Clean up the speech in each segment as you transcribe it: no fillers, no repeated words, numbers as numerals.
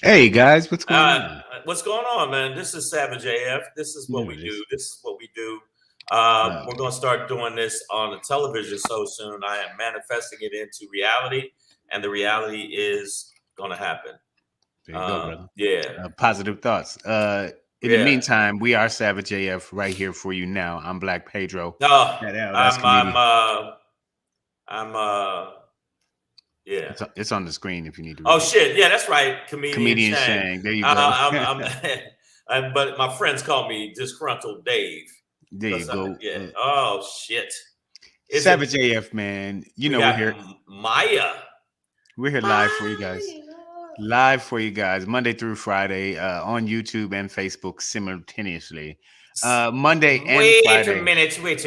Hey guys, what's going on? What's going on, man? This is Savage AF. This is what we do. This is what we do. We're going to start doing this on a television so soon. I am manifesting it into reality, and the reality is going to happen. There you go, brother. Yeah. Positive thoughts. In the meantime, we are Savage AF right here for you now. I'm Black Pedro. No, yeah, it's on the screen if you need to. Oh shit! Yeah, that's right. Comedian Shang. There you go. But my friends call me Disgruntled Dave. There you go. Yeah. Oh shit! Savage AF, man. You know we're here. Maya. We're here live for you guys. Live for you guys, Monday through Friday, on YouTube and Facebook simultaneously. Monday and Friday. Wait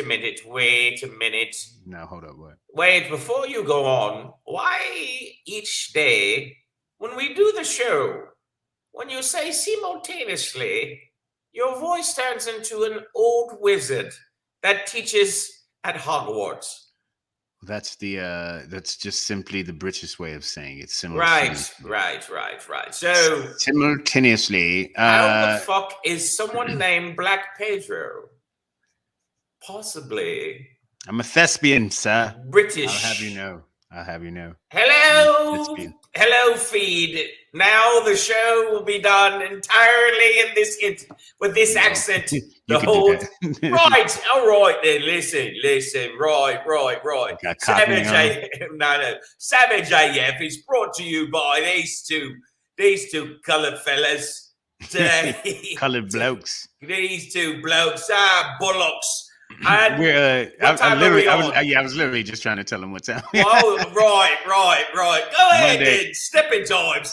a minute. No, hold up. What? Wait, before you go on, why each day when we do the show, when you say simultaneously, your voice turns into an old wizard that teaches at Hogwarts? That's just simply the British way of saying it. Right. So simultaneously. How the fuck is someone named Black Pedro? Possibly. I'm a thespian, sir. British. I'll have you know. Hello, feed. Now the show will be done entirely with this accent. The whole right. All right then. Listen. Right. Savage AF is brought to you by these two colored fellas today. Colored blokes. These two blokes, bullocks. I was literally just trying to tell him what time. Right. Go ahead, then. Step in time.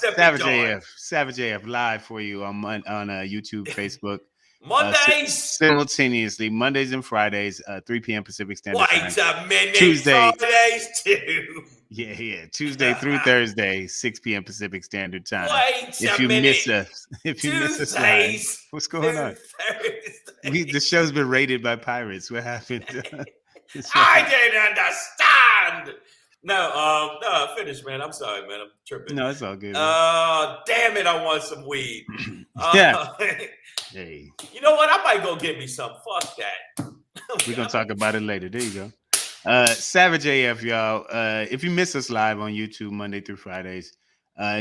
Savage AF live for you on YouTube, Facebook. Mondays simultaneously, Mondays and Fridays, 3 p.m. Pacific Standard Time. Wait a minute, Tuesday, Fridays too. Yeah. Tuesday through Thursday, 6 p.m. Pacific Standard Time. If you miss us live, what's going on? The show's been raided by pirates. What happened? I didn't understand. No, finish, man. I'm sorry, man. I'm tripping. No, it's all good. Damn it, I want some weed. Yeah. Hey. You know what? I might go get me some. Fuck that. We're gonna talk about it later. There you go. Savage AF, y'all. If you miss us live on YouTube Monday through Fridays,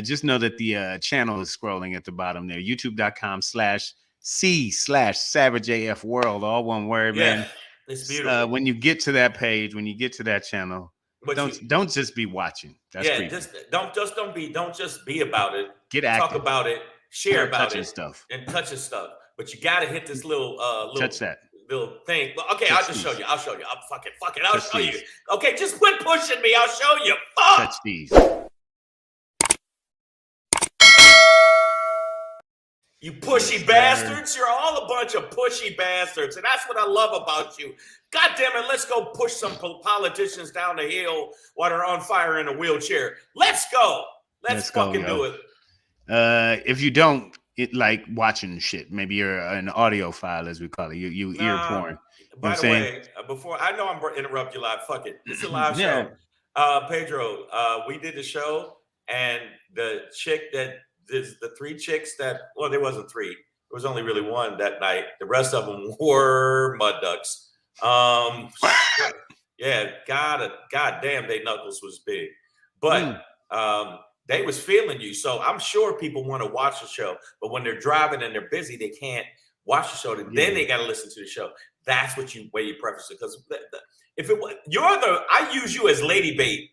just know that the channel is scrolling at the bottom there. YouTube.com/C/Savage AF World, all one word, man. It's beautiful. When you get to that page, when you get to that channel, don't just be watching. That's don't just be about it. Get active. Talk about it. Share about it. Stuff. And touching stuff. But you gotta hit this little touch that little thing. Okay, I'll just show you. I'll show you. Fuck it. I'll show you. Okay, just quit pushing me. I'll show you. Fuck. Touch these. You pushy bastards. You're all a bunch of pushy bastards. And that's what I love about you. God damn it, let's go push some politicians down the hill while they're on fire in a wheelchair. Let's go. Let's fucking do it. If you don't like watching shit, maybe you're an audiophile, as we call it. You ear porn. By the way, before I know I'm going to interrupt you live. Fuck it. It's a live show. Pedro, we did the show, and the chick that is the 3 chicks that, well, there wasn't 3. There was only really one that night. The rest of them were mud ducks. Yeah, God damn, they knuckles was big. But they was feeling you. So I'm sure people want to watch the show, but when they're driving and they're busy, they can't watch the show. Then they got to listen to the show. That's way you preface it. Because if it was, I use you as lady bait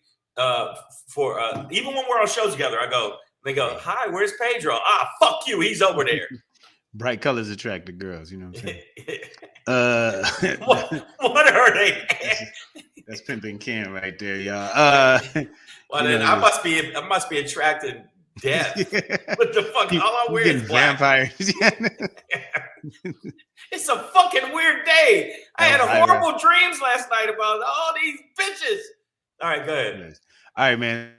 for even when we're on shows together. They go, hi, where's Pedro? Fuck you, he's over there. Bright colors attract the girls, you know what I'm saying? What are they? That's pimping Ken right there, y'all. Well, then I must be attracting death. What the fuck? All I wear is black. Vampires. It's a fucking weird day. I had horrible dreams last night about all these bitches. All right, go ahead. Yes. All right, man.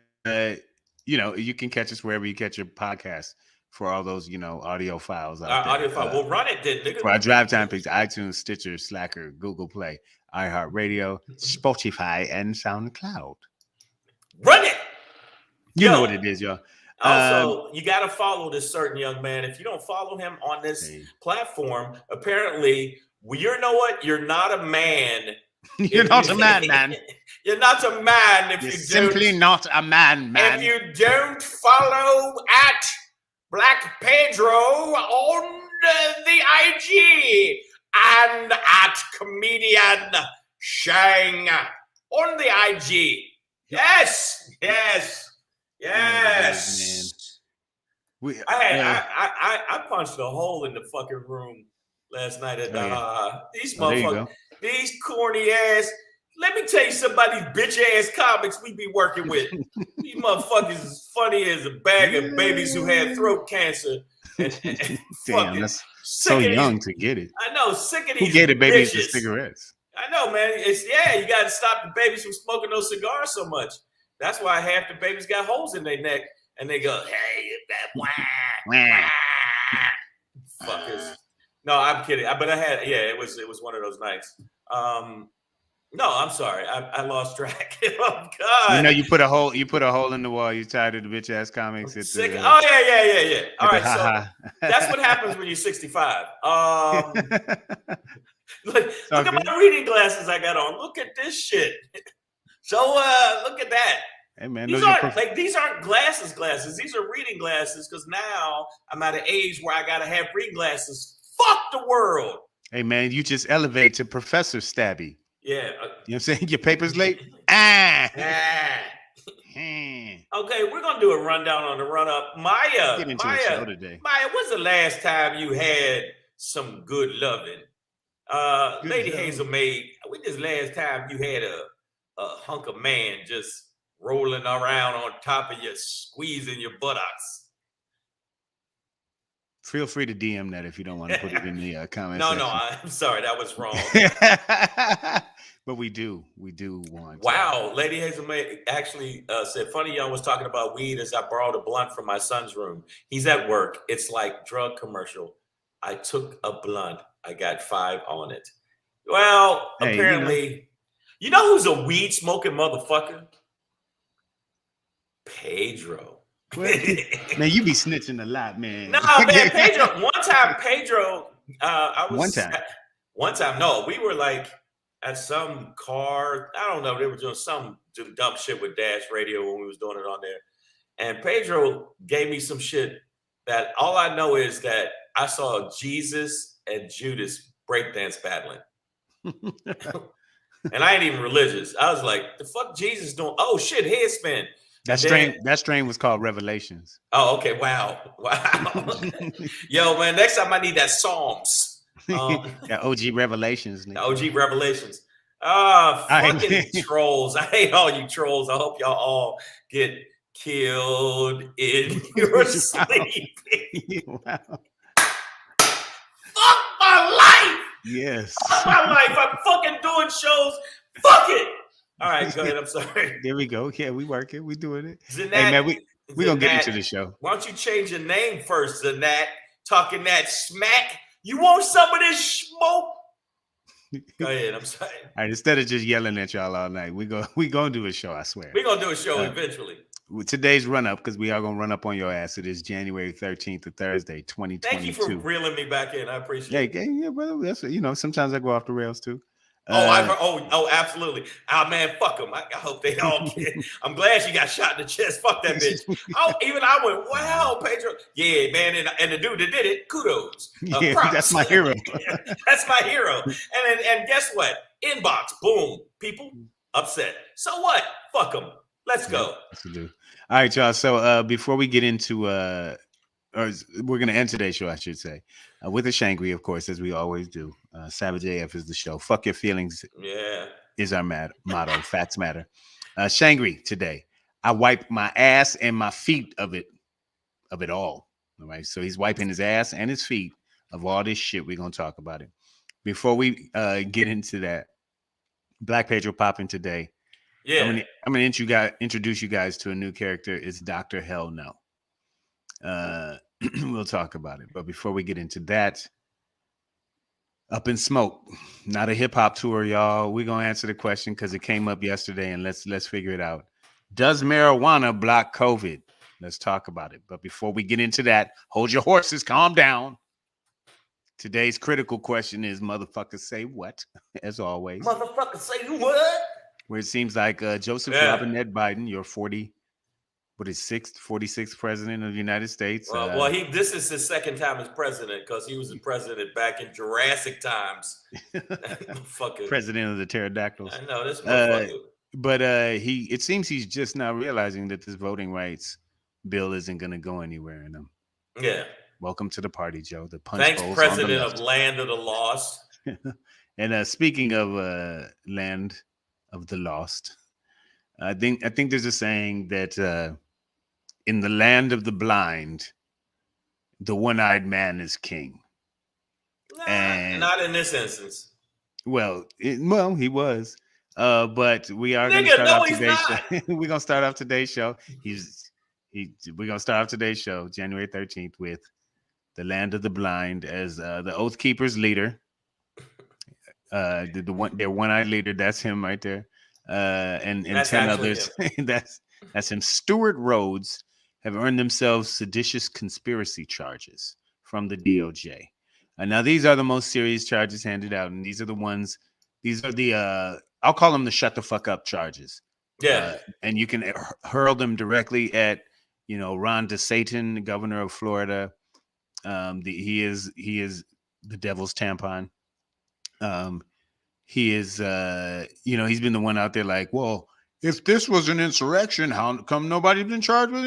You can catch us wherever you catch your podcast for all those, audio files out there. Audio file. Well, run it, then, nigga. For our drive time picks, iTunes, Stitcher, Slacker, Google Play, iHeartRadio, Spotify, and SoundCloud. Run it. You know what it is, y'all. Also, you got to follow this certain young man. If you don't follow him on this platform, apparently, you know what? You're not a man. You're not a man. You're not a man if you're you simply not a man. If you don't follow at Black Pedro on the IG and at comedian Shang on the IG. Yes. I punched a hole in the fucking room last night at these motherfuckers, these corny ass. Let me tell you something about these bitch ass comics we be working with. These motherfuckers is funny as a bag of babies who had throat cancer. And damn, that's so young to get it. I know, sick of these. Who gave the babies bitches. the cigarettes? I know, man. You got to stop the babies from smoking those cigars so much. That's why half the babies got holes in their neck, and they go, "Hey, that fuckers." No, I'm kidding. But I had, it was one of those nights. No, I'm sorry. I lost track. Oh God! You put a hole in the wall. You're tired of the bitch ass comics. Sick. Yeah. All right, so that's what happens when you're 65. Look at my reading glasses I got on. Look at this shit. So look at that. Hey man, these aren't glasses. These are reading glasses because now I'm at an age where I gotta have reading glasses. Fuck the world. Hey man, you just elevate to Professor Stabby. Yeah. You know what I'm saying? Your paper's late? Okay, we're going to do a rundown on the run-up. Maya, when's the last time you had some good loving? Lady Hazel May, when's the last time you had a hunk of man just rolling around on top of you, squeezing your buttocks? Feel free to DM that if you don't want to put it in the comments. No, I'm sorry, that was wrong. But we do want. Wow, Lady Hazel May actually said, "Funny, y'all was talking about weed as I borrowed a blunt from my son's room. He's at work. It's like drug commercial. I took a blunt. I got 5 on it. Well, apparently, you know who's a weed smoking motherfucker? Pedro." Man, you be snitching a lot, man. No, man, Pedro. One time, Pedro. One time, no, we were like at some car. I don't know. They were doing some dumb shit with Dash Radio when we was doing it on there. And Pedro gave me some shit that all I know is that I saw Jesus and Judas breakdance battling. And I ain't even religious. I was like, the fuck Jesus doing? Oh shit, head spin. That strain was called Revelations. Oh, okay. Wow. Yo, man, next time I need that Psalms. OG Revelations. The OG Revelations. Fucking trolls. I hate all you trolls. I hope y'all all get killed in your sleep. Wow. Fuck my life. Yes. Fuck my life. I'm fucking doing shows. Fuck it. All right, go ahead. I'm sorry. There we go. Yeah, we working. We doing it. Zanat, hey, man, we going to get into the show. Why don't you change your name first, Zanat? Talking that smack. You want some of this smoke? Go ahead. I'm sorry. All right, instead of just yelling at y'all all night, we going to do a show, I swear. We're going to do a show eventually. Today's run up, because we are going to run up on your ass. It is January 13th to Thursday, 2022. Thank you for reeling me back in. I appreciate it. Yeah, brother. That's, sometimes I go off the rails too. Absolutely. Oh man, fuck them. I hope they all get. I'm glad she got shot in the chest. Fuck that bitch. Even I went, wow, Pedro. Yeah, man, and the dude that did it, kudos. That's my hero. That's my hero. And guess what? Inbox, boom. People upset. So what? Fuck them. Let's go. All right, y'all. So before we get into or we're going to end today's show, I should say, with a SHANGRY, of course, as we always do. Savage AF is the show. Fuck your feelings. Yeah. is our motto. Facts matter. SHANGRY today. I wipe my ass and my feet of it all. All right. So he's wiping his ass and his feet of all this shit. We're gonna talk about it. Before we get into that, Black Pedro popping today. Yeah. I'm gonna introduce you guys to a new character. It's Dr. Hell No. We'll talk about it. But before we get into that, Up in Smoke, not a hip hop tour, y'all. We're gonna answer the question because it came up yesterday, and let's figure it out. Does marijuana block COVID? Let's talk about it. But before we get into that, hold your horses, calm down. Today's critical question is motherfuckers say what? As always. Motherfuckers say what? Where it seems like Joseph Robinette Biden, your 46th president of the United States. Well, this is his second time as president because he was the president back in Jurassic times. President of the pterodactyls. I know this motherfucker. But it seems he's just now realizing that this voting rights bill isn't going to go anywhere in him. Yeah. Welcome to the party, Joe. The punch Thanks, president of Land of the Lost. And speaking of Land of the Lost, I think there's a saying that in the land of the blind, the one-eyed man is king. And not in this instance. Well, he was. But we are going to start off today's show. We're going to start off today's show. We're going to start off today's show, January 13th, with the land of the blind as the Oath Keepers leader. Their one-eyed leader, that's him right there. And 10 others. That's him. Stuart Rhodes have earned themselves seditious conspiracy charges from the DOJ. Now, these are the most serious charges handed out, and these are the I'll call them the shut the fuck up charges. Yeah. And you can hurl them directly at, Ron DeSantis, the governor of Florida. He is the devil's tampon. He is, he's been the one out there like, well, if this was an insurrection, how come nobody's been charged with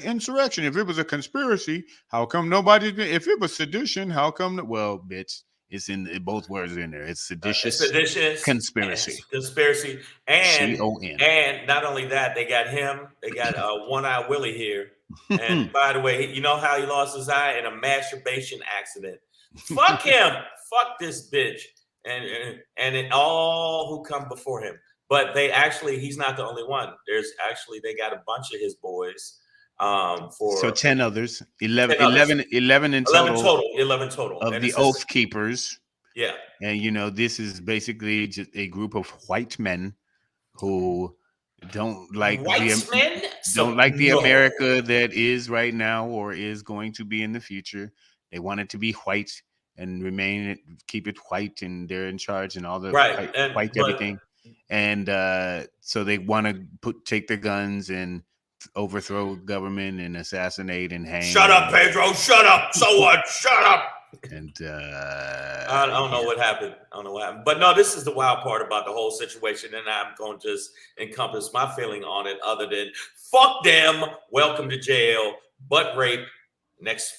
insurrection? If it was a conspiracy, how come nobody's been? If it was sedition, how come? Well, bitch, it's both words are in there. It's seditious conspiracy. Conspiracy. And C-O-N. And not only that, they got him. They got One-Eyed Willie here. And by the way, you know how he lost his eye in a masturbation accident. Fuck him. Fuck this bitch. And all who come before him. But he's not the only one. They got a bunch of his boys. So 10 others, 11 in total. 11 total. Of the Oath Keepers. Yeah. And, this is basically just a group of white men who don't like the America that is right now or is going to be in the future. They want it to be white and keep it white, and they're in charge and all the white everything. And so they want to take their guns and overthrow government and assassinate and hang. Shut up, Pedro. Shut up. So what? Shut up. And I don't know what happened. But no, this is the wild part about the whole situation, and I'm going to just encompass my feeling on it other than fuck them, welcome to jail, butt rape, next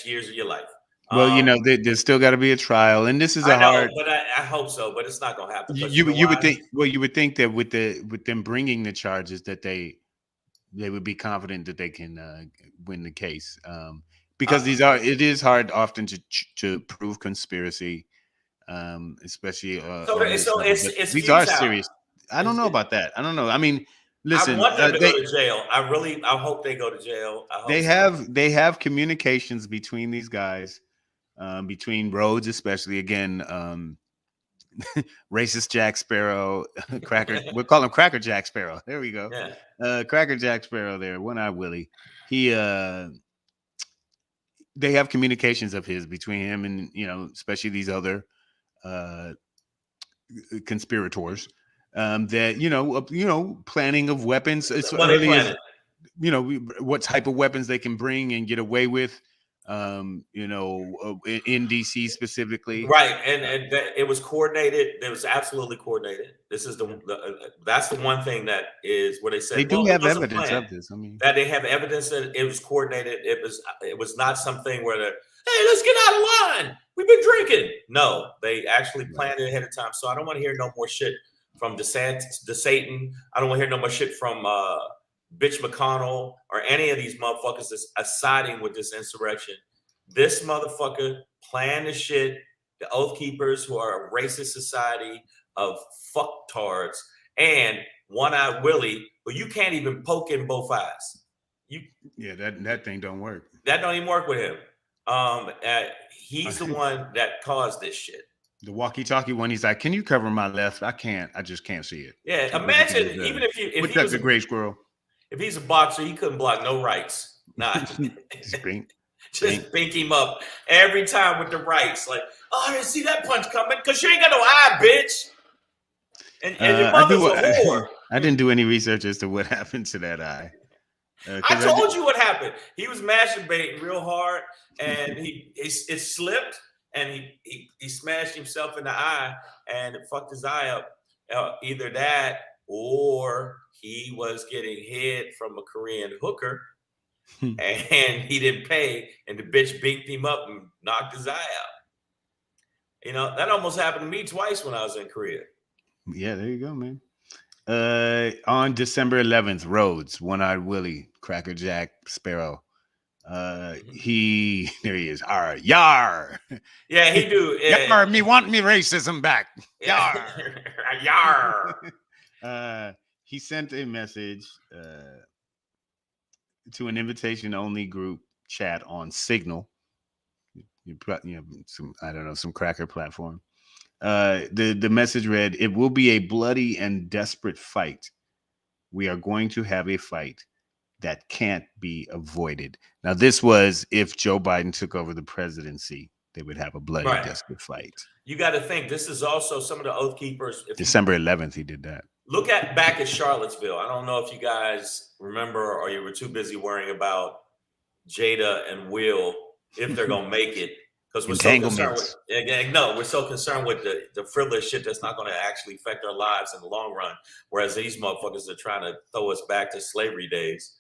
years of your life. Well, there's still got to be a trial, and this is hard. But I hope so, but it's not going to happen. You would think. Well, you would think that with them bringing the charges, that they would be confident that they can win the case, because it is hard often to prove conspiracy, especially. These are serious. I don't know about that. I don't know. I mean, listen. I want them to go to jail. I hope they go to jail. They have communications between these guys. Between Rhodes, especially, again, racist Jack Sparrow, Cracker. We'll call him Cracker Jack Sparrow. There we go. Yeah. Cracker Jack Sparrow. There, One-Eyed Willie. They have communications of his between him and especially these other conspirators. That planning of weapons. As early as, what type of weapons they can bring and get away with. In DC specifically, right? And it was coordinated. It was absolutely coordinated. This is that's the one thing that is where they said they do have evidence of this. I mean, that they have evidence that it was coordinated. It was not something where hey, let's get out of line. We've been drinking. No, they actually planned it ahead of time. So I don't want to hear no more shit from DeSantis, DeSatan. I don't want to hear no more shit from Bitch McConnell or any of these motherfuckers that's siding with this insurrection. This motherfucker planned the shit. The Oath Keepers, who are a racist society of fucktards, and One-Eyed Willie, who you can't even poke in both eyes. That thing don't work. That don't even work with him. He's the one that caused this shit. The walkie-talkie one, he's like, "Can you cover my left? I just can't see it." Yeah, imagine even if he was a gray squirrel. If he's a boxer, he couldn't block no rights. Nah, just bink him up every time with the rights. Like, oh, I didn't see that punch coming because you ain't got no eye, bitch. And your mother's a whore. I didn't do any research as to what happened to that eye. I told you what happened. He was masturbating real hard, and it slipped, and he smashed himself in the eye, and it fucked his eye up. Either that, or he was getting hit from a Korean hooker, and he didn't pay, and the bitch binked him up and knocked his eye out. You know, that almost happened to me twice when I was in Korea. Yeah, there you go, man. On December 11th, Rhodes, One-Eyed Willie, Cracker Jack Sparrow. There he is. Yar. Yeah, he do. Yar, me want me racism back. Yar. Yar. He sent a message to an invitation-only group chat on Signal. Some cracker platform. The message read, "It will be a bloody and desperate fight. We are going to have a fight that can't be avoided." Now, this was if Joe Biden took over the presidency, they would have a bloody, desperate fight. You got to think this is also some of the Oath Keepers. December 11th, he did that. Look back at Charlottesville. I don't know if you guys remember or you were too busy worrying about Jada and Will if they're gonna make it. Because we're so concerned we're so concerned with the frivolous shit that's not going to actually affect our lives in the long run. Whereas these motherfuckers are trying to throw us back to slavery days.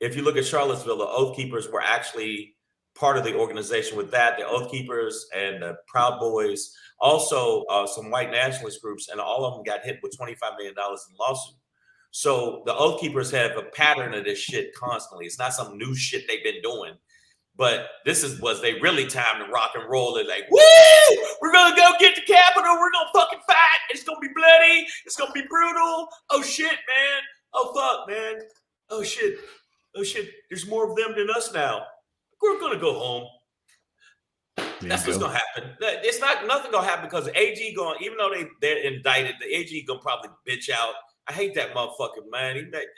If you look at Charlottesville, the Oath Keepers were actually part of the organization with that. The Oath Keepers and the Proud Boys, also some white nationalist groups, and all of them got hit with $25 million in lawsuit. So the Oath Keepers have a pattern of this shit constantly. It's not some new shit they've been doing. But was they really time to rock and roll? They're like, woo! We're gonna go get the Capitol. We're gonna fucking fight. It's gonna be bloody. It's gonna be brutal. Oh shit, man. Oh fuck, man. Oh shit. Oh shit. There's more of them than us now. We're gonna go home. That's what's gonna happen. It's nothing gonna happen because the AG even though they're indicted, the AG gonna probably bitch out. I hate that motherfucker, man. He's like,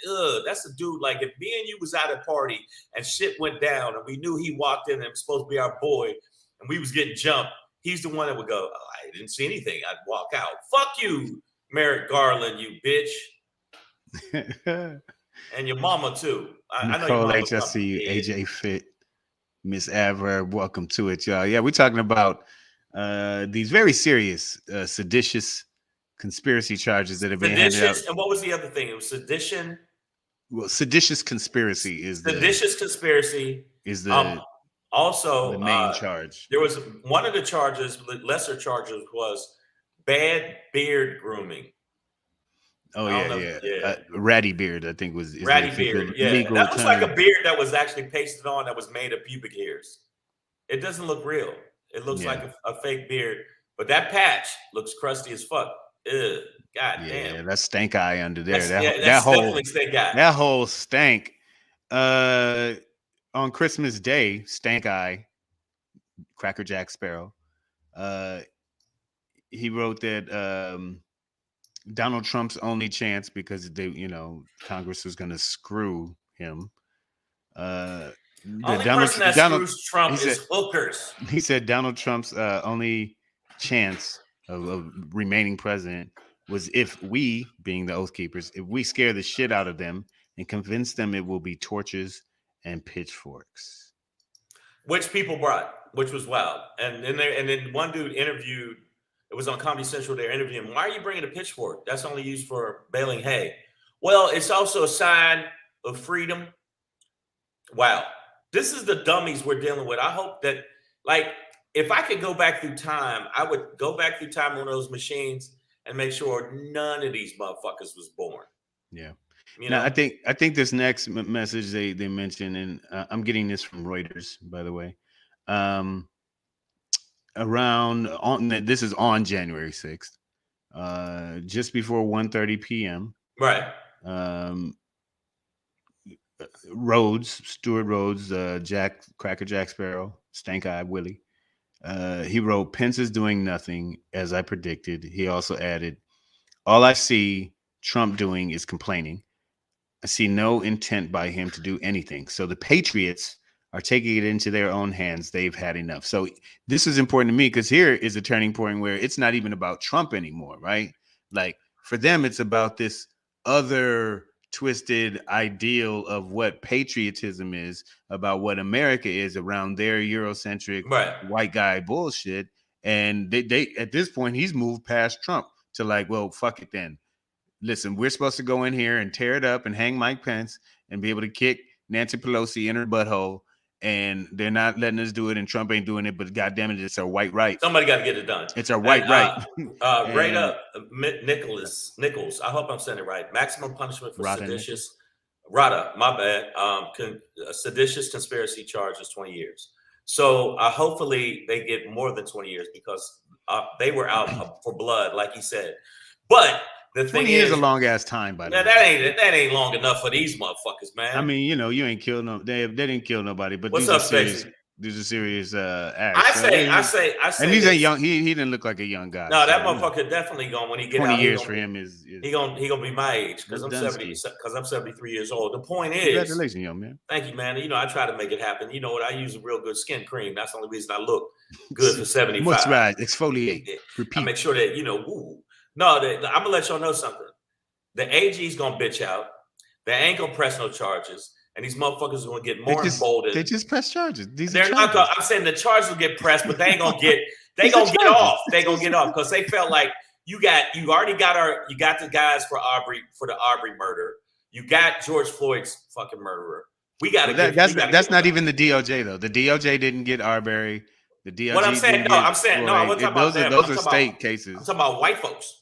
that's the dude. Like, if me and you was at a party and shit went down and we knew he walked in and was supposed to be our boy and we was getting jumped, he's the one that would go, "Oh, I didn't see anything." I'd walk out. Fuck you, Merrick Garland, you bitch. And your mama, too. I know your mama. HSC, AJ Fit, Miss Avra, welcome to it, y'all. Yeah, we're talking about these very serious, seditious conspiracy charges that have been handed out. And what was the other thing? It was sedition. Well, seditious conspiracy is the also the main charge. There was one of the charges, lesser charges, was bad beard grooming. Oh yeah. Ratty beard, I think was ratty beard. Yeah, that was like a beard that was actually pasted on that was made of pubic hairs. It doesn't look real. It looks like a fake beard, but that patch looks crusty as fuck. Ugh, God damn. Yeah, that's stank eye under there. That's definitely stank eye. That whole stank. On Christmas Day, stank eye, Cracker Jack Sparrow. He wrote that Donald Trump's only chance because Congress was going to screw him. Only person that screws Trump is hookers. He said Donald Trump's only chance of remaining president was if we, being the Oath Keepers, if we scare the shit out of them and convince them it will be torches and pitchforks. Which people brought, which was wild. And then one dude interviewed, it was on Comedy Central, they're interviewing him, "Why are you bringing a pitchfork? That's only used for baling hay." Well, it's also a sign of freedom. Wow. This is the dummies we're dealing with. I hope that, like, if I could go back through time, I would go back through time on those machines and make sure none of these motherfuckers was born. Yeah. You Now, know? I think this next message they mentioned, and I'm getting this from Reuters, by the way. Around on this is on January 6th, just before 1:30 p.m. Right. Um, Stuart Rhodes, Cracker Jack Sparrow, Stank Eye Willie. He wrote, "Pence is doing nothing, as I predicted." He also added, "All I see Trump doing is complaining. I see no intent by him to do anything. So the Patriots are taking it into their own hands. They've had enough." So this is important to me because here is a turning point where it's not even about Trump anymore, right? Like for them, it's about this other twisted ideal of what patriotism is, about what America is around their Eurocentric Right. white guy bullshit. And they at this point, he's moved past Trump to like, well, fuck it then. Listen, we're supposed to go in here and tear it up and hang Mike Pence and be able to kick Nancy Pelosi in her butthole. And they're not letting us do it, and Trump ain't doing it. But goddamn it, it's our white right. Somebody got to get it done. It's our white right. Right up, Nichols. I hope I'm saying it right. Maximum punishment for seditious. Rada, my bad. Seditious conspiracy charge is 20 years. So hopefully they get more than 20 years because they were out for blood, like he said. But the thing 20 years is a long ass time, by the way. That ain't long enough for these motherfuckers, man. I mean, you know, you ain't killed no. They didn't kill nobody. But what's up, Stacey? These are serious acts. I say. And he's a young. He didn't look like a young guy. No, that motherfucker definitely going when he get 20 out. 20 years for him is he gonna be my age because I'm 70. Because I'm 73 years old. The point is, congratulations, young man. Thank you, man. You know, I try to make it happen. You know what? I use a real good skin cream. That's the only reason I look good for 75. What's right? Exfoliate. Repeat. I make sure that woo. No, I'm gonna let y'all know something. The AG's gonna bitch out. They ain't gonna press no charges. And these motherfuckers are going to get more emboldened. They just press charges. They're not going. I'm saying the charges will get pressed, but they ain't going to get. They going to get off. They going to get off because they felt like you got the guys for the Aubrey murder. You got George Floyd's fucking murderer. We got to. That's not even the DOJ though. The DOJ didn't get Arbery. The DOJ. What I'm saying, no, I'm saying no. I'm talking about them. Those are state cases. I'm talking about white folks.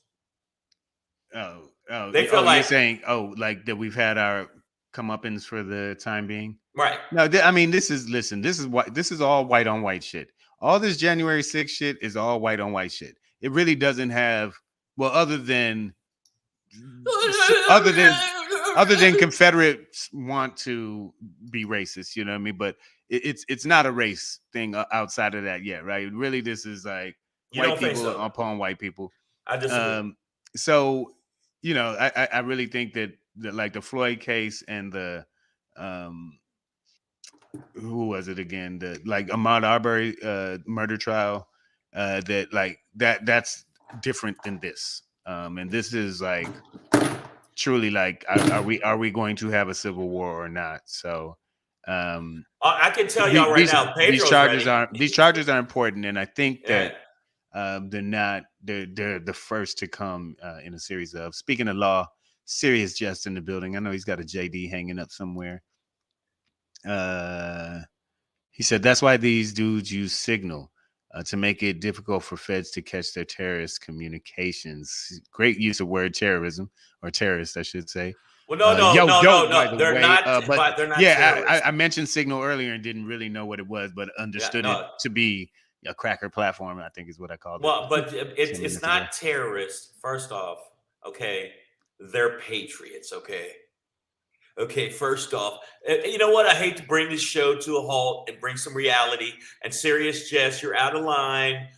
Oh, they feel like you're saying like that we've had our comeuppance for the time being, right? No, I mean this is all white on white shit. All this January 6th shit is all white on white shit. It really doesn't have other than Confederates want to be racist, you know what I mean? But it's not a race thing outside of that yet, right? Really, this is like white people upon white people. I disagree. So you know, I really think that like the Floyd case and the who was it again? The like Ahmaud Arbery murder trial, that's different than this. And this is like truly like are we going to have a civil war or not? So I can tell y'all right now, these charges are important, and I think that they're the first to come in a series of. Speaking of law, Serious Jest in the building. I know he's got a JD hanging up somewhere. He said that's why these dudes use Signal to make it difficult for feds to catch their terrorist communications. Great use of word terrorism, or terrorist, I should say. Well, no. They're not. But they're not. Yeah, I mentioned Signal earlier and didn't really know what it was, but understood it to be a cracker platform, I think is what I called it. Well, but it's not terrorist. First off, okay, they're patriots. Okay, first off, you know what? I hate to bring this show to a halt and bring some reality. And Serious Jess, you're out of line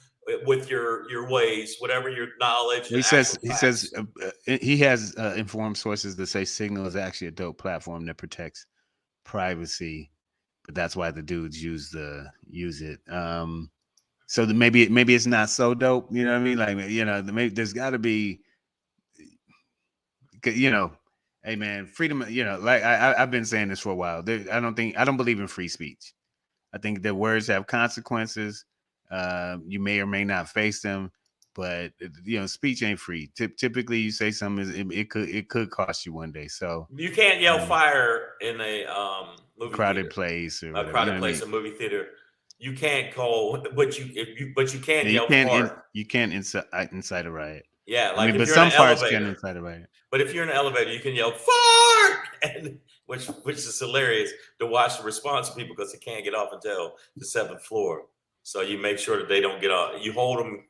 with your ways, whatever your knowledge. He says he has informed sources that say Signal is actually a dope platform that protects privacy, but that's why the dudes use it. So maybe it's not so dope. You know what I mean? Like, you know, there's got to be, you know. Hey man, freedom, you know, like I've been saying this for a while. I don't believe in free speech. I think that words have consequences. You may or may not face them, but you know, speech ain't free. Typically, you say something, it could cost you one day. So you can't yell fire in a movie crowded theater. place or a crowded place, a movie theater. You can't call, but you can yell fire. You can't incite a riot. Yeah, I like mean, if but you're in some an parts can elevator. inside of it. But if you're in an elevator, you can yell "fart," and which is hilarious to watch the response of people because they can't get off until the 7th floor. So you make sure that they don't get off. You hold them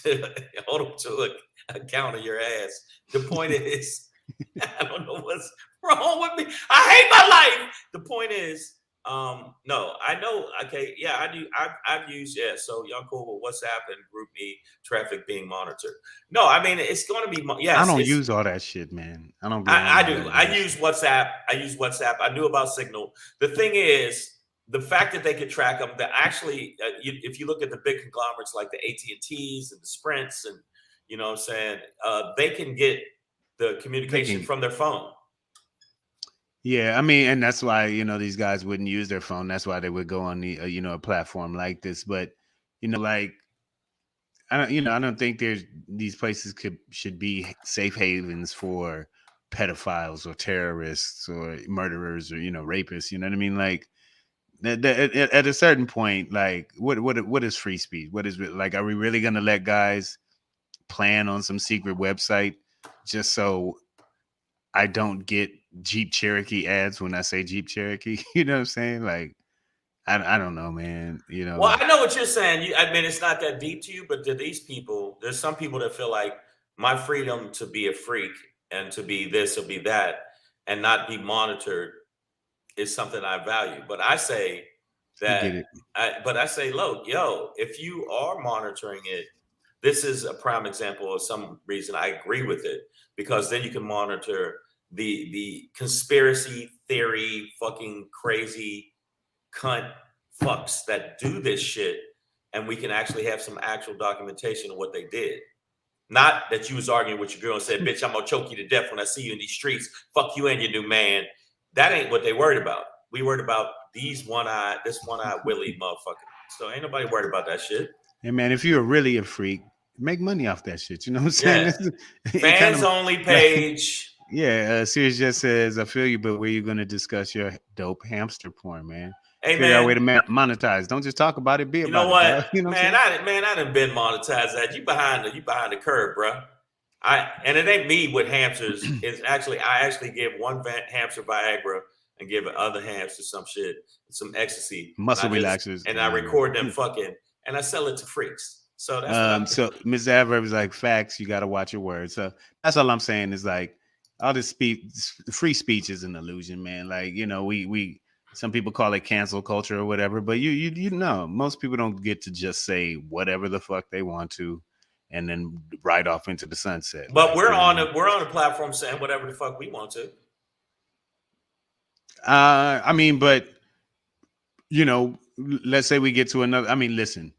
to a count of your ass. The point is, I don't know what's wrong with me. I hate my life. The point is, no, I know. Okay, yeah, I do. I've used So y'all cool with WhatsApp and GroupMe traffic being monitored. No, I mean it's going to be. I Yes, don't it's. use all that shit, man. I don't be on I all do. that I bullshit. use WhatsApp. I knew about Signal. The thing is, the fact that they could track them. That actually, if you look at the big conglomerates like the AT&Ts and the Sprints, and you know what I'm saying, they can get the communication from their phone. Yeah, I mean, and that's why these guys wouldn't use their phone. That's why they would go on the a platform like this. But like I don't think these places should be safe havens for pedophiles or terrorists or murderers or rapists. You know what I mean? Like at a certain point, like what is free speech? What is like? Are we really gonna let guys plan on some secret website just so I don't get Jeep Cherokee ads when I say Jeep Cherokee? You know what I'm saying? Like, I don't know, man. Well, I know what you're saying. I mean, it's not that deep to you, but to these people, there's some people that feel like my freedom to be a freak and to be this or be that and not be monitored is something I value. But I say I that, get it. but I say, look, if you are monitoring it, this is a prime example of some reason I agree with it, because then you can monitor the conspiracy theory, fucking crazy cunt fucks that do this shit, and we can actually have some actual documentation of what they did. Not that you was arguing with your girl and said, "Bitch, I'm gonna choke you to death when I see you in these streets. Fuck you and your new man." That ain't what they worried about. We worried about this one-eyed Willie motherfucker. So ain't nobody worried about that shit. Hey man, if you're really a freak, make money off that shit. You know what I'm saying? Yeah. It kind Fans of only like, page. yeah. Sirius just says, "I feel you, but where you gonna discuss your dope hamster porn, man? Hey Figure out a way to man, monetize. Don't just talk about it. Be you know about it, what? dog. You know what I'm Man, saying?" I done been monetized that. You behind the curve, bro. And it ain't me with hamsters. I actually give one hamster Viagra and give the other hamster some shit, some ecstasy. Muscle relaxers. And I record them fucking and I sell it to freaks. So that's what I'm So Ms. Adverb is like, facts, you gotta watch your words. So that's all I'm saying is like all this free speech is an illusion, man. Like, we some people call it cancel culture or whatever, but you know, most people don't get to just say whatever the fuck they want to and then ride off into the sunset. But like, we're on a platform saying whatever the fuck we want to. I mean, but let's say we get to another. I mean, listen,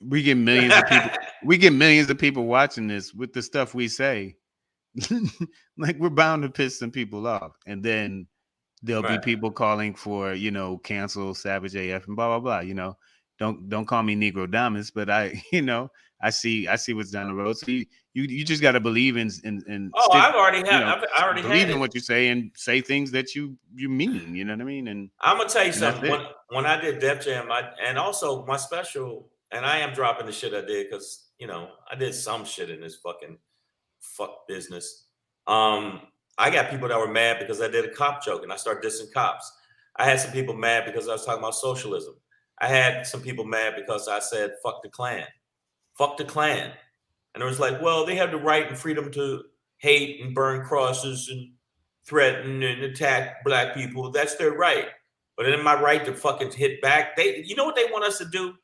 we get millions of people. We get millions of people watching this with the stuff we say. Like, we're bound to piss some people off, and then there'll be people calling for cancel Savage AF and blah blah blah. Don't call me Negro Diamonds, but I I see what's down the road. So you just got to believe in I've already believe had in it. what you say and say things that you mean. You know what I mean? And I'm gonna tell you something. When I did Def Jam, and also my special, and I am dropping the shit I did because I did some shit in this fucking fuck business. I got people that were mad because I did a cop joke and I started dissing cops. I had some people mad because I was talking about socialism. I had some people mad because I said fuck the Klan. Fuck the Klan. And it was like, well, they have the right and freedom to hate and burn crosses and threaten and attack black people. That's their right. But then my right to fucking hit back. You know what they want us to do,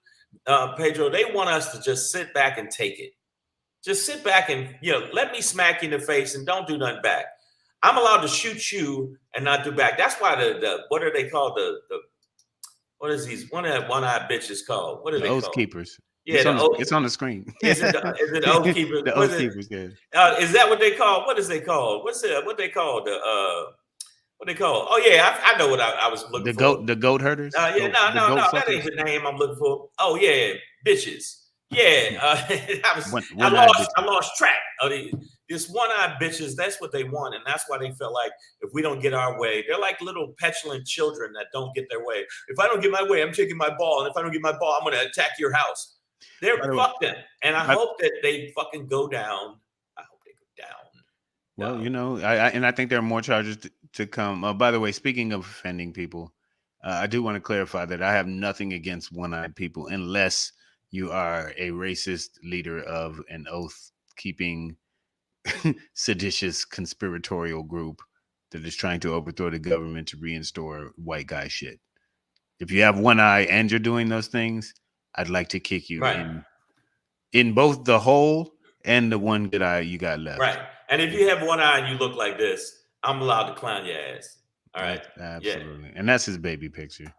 Pedro? They want us to just sit back and take it. Just sit back and let me smack you in the face and don't do nothing back. I'm allowed to shoot you and not do back. That's why the what are they called? The what is these one-eyed bitches called? What are they Oath called? Keepers. Yeah, it's on the screen. Is it Oath Keepers? The Oath Keepers, yeah. Is that what they call? What is they called? What they call what they call? Oh yeah, I know what I was looking for. The goat herders. Yeah, no, that ain't the name I'm looking for. Oh yeah, bitches. Yeah, I lost track of this one-eyed bitches. That's what they want, and that's why they felt like if we don't get our way, they're like little petulant children that don't get their way. If I don't get my way, I'm taking my ball, and if I don't get my ball, I'm going to attack your house. They're fuck them, and I hope that they fucking go down Well, I think there are more charges to come. By the way, speaking of offending people, I do want to clarify that I have nothing against one-eyed people unless you are a racist leader of an oath-keeping, seditious, conspiratorial group that is trying to overthrow the government to reinstore white guy shit. If you have one eye and you're doing those things, I'd like to kick you in both the hole and the one good eye you got left. Right. And if you have one eye and you look like this, I'm allowed to clown your ass. All right. Absolutely. Yeah. And that's his baby picture.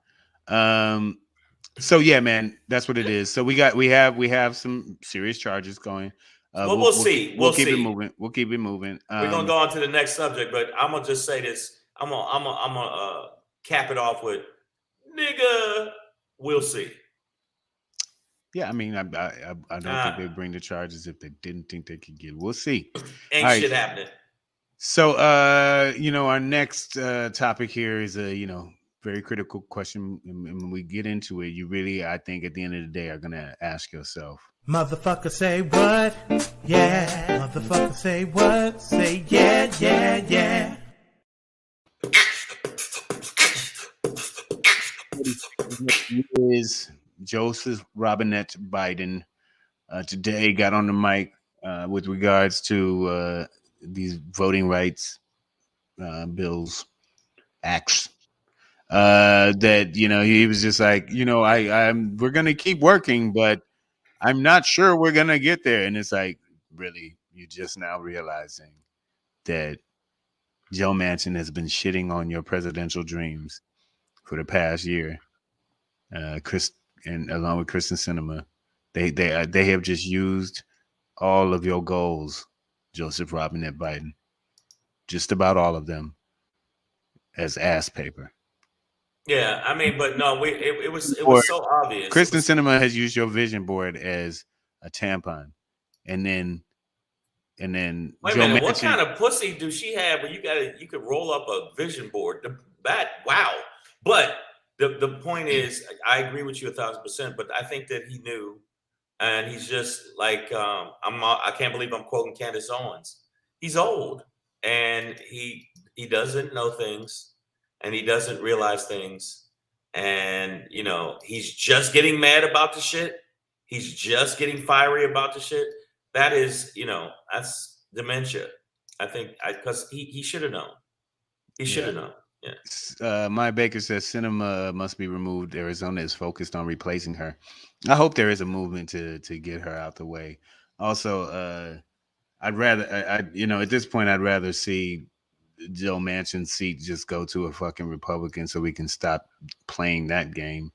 So yeah, man, that's what it is. So we have some serious charges going. Well, we'll see. We'll keep it moving. We'll keep it moving. We're gonna go on to the next subject, but I'm gonna just say this. I'm gonna cap it off with nigga. We'll see. Yeah, I mean, I don't think they'd bring the charges if they didn't think they could get. We'll see. Ain't shit happening. So, our next topic here is a very critical question, and when we get into it, you really, I think, at the end of the day, are gonna ask yourself, motherfucker, say what? Yeah, motherfucker, say what? Say yeah, yeah, yeah. Is Joseph Robinette Biden today got on the mic with regards to these voting rights bills, acts, that he was just like, we're gonna keep working, but I'm not sure we're gonna get there. And it's like, really, you just now realizing that Joe Manchin has been shitting on your presidential dreams for the past year. Chris, and along with Kristen Sinema, they have just used all of your goals, Joseph Robinette Biden, just about all of them, as ass paper. Yeah, I mean, but no, it was so obvious. Kristen Sinema has used your vision board as a tampon, and then wait a minute, what kind of pussy do she have where you could roll up a vision board? Wow. But the point is, I agree with you 1,000%, but I think that he knew, and he's just like, I can't believe I'm quoting Candace Owens. He's old, and he doesn't know things, and he doesn't realize things, and he's just getting mad about the shit. He's just getting fiery about the shit. That is, that's dementia. I think because he should have known. He should have known. Yeah. Maya Baker says Sinema must be removed. Arizona is focused on replacing her. I hope there is a movement to get her out the way. Also, I'd rather, at this point, I'd rather see Joe Manchin's seat just go to a fucking Republican so we can stop playing that game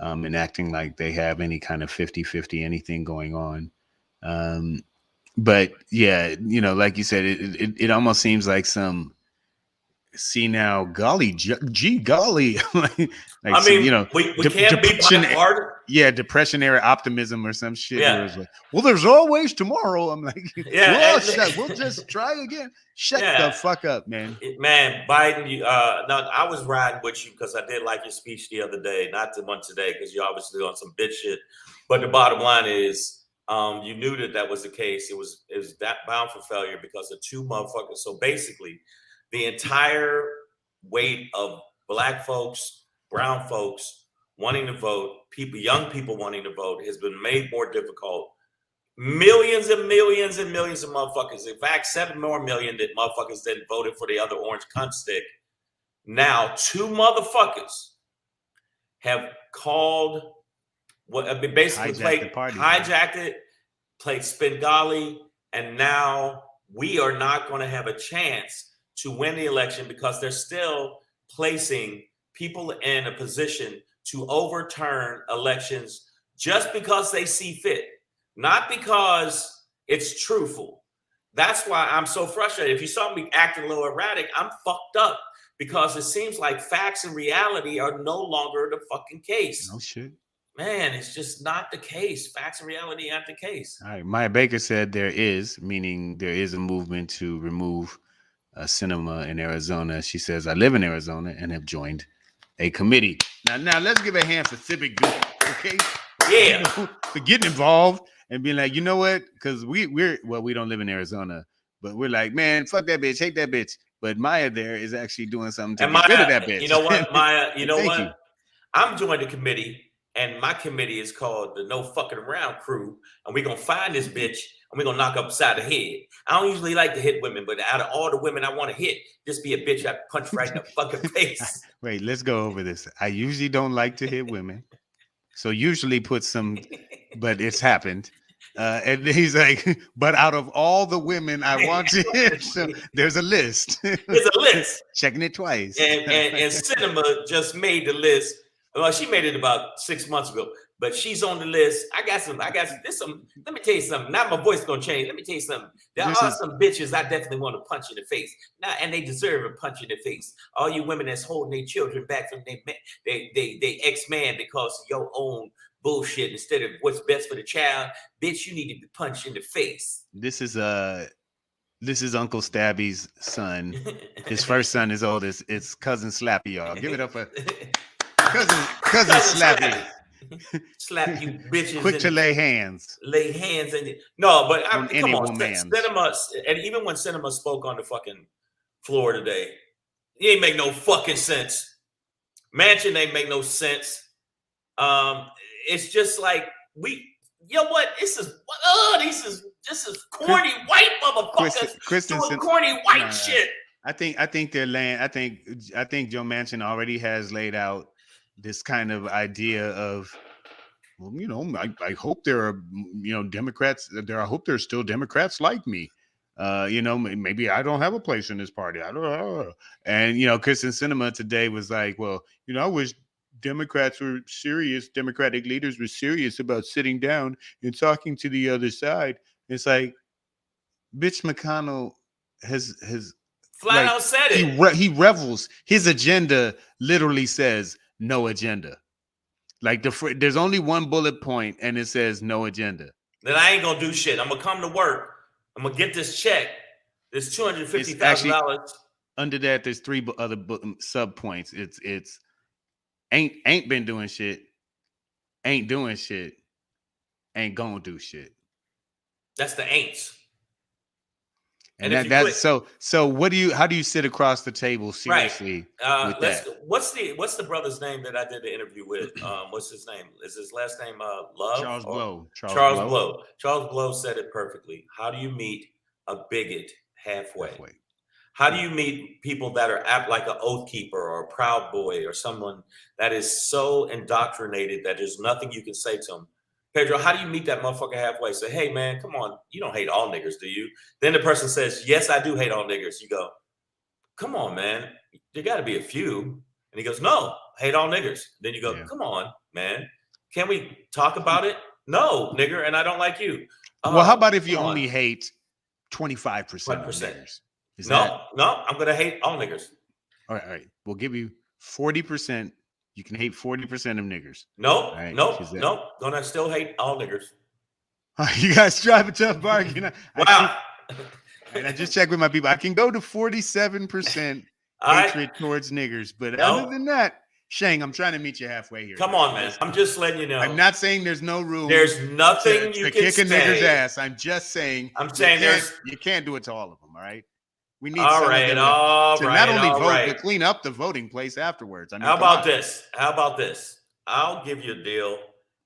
and acting like they have any kind of 50-50 anything going on. But yeah, like you said, it almost seems like some senile golly, golly. like I mean, we can't be bipartisan. Yeah, depression era optimism or some shit. Yeah. Where it's like, well, there's always tomorrow. I'm like, we'll just try again. Shut the fuck up, man. Man, Biden, no, I was riding with you because I did like your speech the other day, not the one today, because you're obviously on some bitch shit. But the bottom line is, you knew that was the case. It was that bound for failure because of two motherfuckers. So basically, the entire weight of black folks, brown folks wanting to vote, young people wanting to vote has been made more difficult. Millions and millions and millions of motherfuckers. In fact, 7 more million that motherfuckers that voted for the other orange cunt stick. Now, two motherfuckers have called basically hijacked it, played Spengali, and now we are not going to have a chance to win the election because they're still placing people in a position to overturn elections just because they see fit, not because it's truthful. That's why I'm so frustrated. If you saw me acting a little erratic, I'm fucked up because it seems like facts and reality are no longer the fucking case. No shit. Man, it's just not the case. Facts and reality aren't the case. All right. Maya Baker said there is a movement to remove Sinema in Arizona. She says, I live in Arizona and have joined a committee. Now let's give a hand for civic duty, okay? Yeah. For getting involved and being like, you know what? Because we don't live in Arizona, but we're like, man, fuck that bitch, hate that bitch. But Maya there is actually doing something to And get rid of Maya, that bitch. you know what, Maya? You know Thank what? you. I'm joining the committee, and my committee is called the No Fucking Around Crew. And we're gonna find this bitch and we're gonna knock her upside the head. I don't usually like to hit women, but out of all the women I want to hit, just be a bitch I punch right in the fucking face. Wait, let's go over this. I usually don't like to hit women. So usually put some, but it's happened. And he's like, but out of all the women I want to hit, so there's a list. There's a list. Checking it twice. And Cinema just made the list. Well, she made it about 6 months ago, but she's on the list. I got some. Let me tell you something. Now my voice gonna change. Let me tell you something. There are some bitches I definitely want to punch in the face. Now, and they deserve a punch in the face. All you women that's holding their children back from they ex-man because of your own bullshit instead of what's best for the child, bitch, you need to be punched in the face. This is Uncle Stabby's son. His first son is oldest. It's cousin Slappy, y'all. Give it up for cousin Slappy. Slap you bitches. Quick to lay hands. Lay hands in you. No, but On any come on, woman. Cinema, and even when Cinema spoke on the fucking floor today, he ain't make no fucking sense. Mansion ain't make no sense. It's just like you know what? This is corny white motherfuckers doing corny white shit. I think they're laying. I think Joe Manchin already has laid out this kind of idea of, well, you know, I hope there are, you know, Democrats there. I hope there's still Democrats like me. You know, maybe I don't have a place in this party. I don't know. And, you know, Kristen Sinema today was like, well, you know, I wish Democratic leaders were serious about sitting down and talking to the other side. It's like, bitch, McConnell has flat out said it. He revels. His agenda literally says no agenda. Like there's only one bullet point and it says no agenda. Then I ain't gonna do shit. I'm gonna come to work. I'm gonna get this check. This $250,000. Under that, there's three other sub points. It's ain't been doing shit, ain't doing shit, ain't gonna do shit. That's the ain'ts. And that's so what how do you sit across the table seriously? Right. With that? What's the brother's name that I did the interview with? What's his name? Is his last name Love? Charles Blow. Charles Blow. Charles Blow said it perfectly. How do you meet a bigot halfway? How do you meet people that are apt like an oath keeper or a proud boy or someone that is so indoctrinated that there's nothing you can say to them? Pedro, how do you meet that motherfucker halfway? Say, hey, man, come on. You don't hate all niggers, do you? Then the person says, yes, I do hate all niggers. You go, come on, man. There got to be a few. And he goes, no, hate all niggers. Then you go, come on, man. Can we talk about it? No, nigger, and I don't like you. Well, how about if you only hate 25% of niggers? No, I'm going to hate all niggers. All right. We'll give you 40%. You can hate 40% of niggers. Nope. Gonna still hate all niggers. You guys drive a tough bargain. Wow. I just checked with my people. I can go to 47% hatred towards niggers. But other than that, Shang, I'm trying to meet you halfway here. Come on, man. I'm just letting you know. I'm not saying there's no room. There's nothing you can kick a nigger's ass. I'm just saying. You can't do it to all of them, all right? We need all right, to not only vote, but clean up the voting place afterwards. I mean, how about this? I'll give you a deal,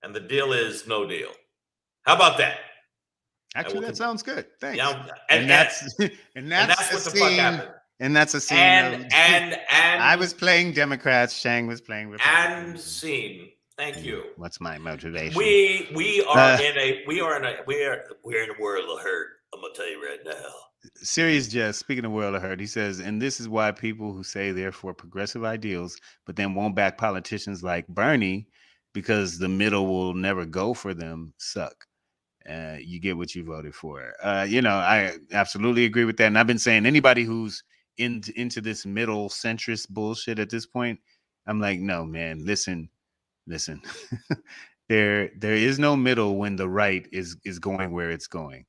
and the deal is no deal. How about that? Actually, that sounds good. Thanks. Yeah, and that's what the fuck happened. And that's a scene. And I was playing Democrats. Shang was playing Republicans. And scene. Thank you. What's my motivation? We are in a world of hurt. I'm gonna tell you right now. Serious Jess, speaking of world of hurt, he says, and this is why people who say they're for progressive ideals, but then won't back politicians like Bernie because the middle will never go for them, suck. You get what you voted for. You know, I absolutely agree with that. And I've been saying anybody who's into this middle centrist bullshit at this point, I'm like, no, man, listen. there is no middle when the right is going where it's going.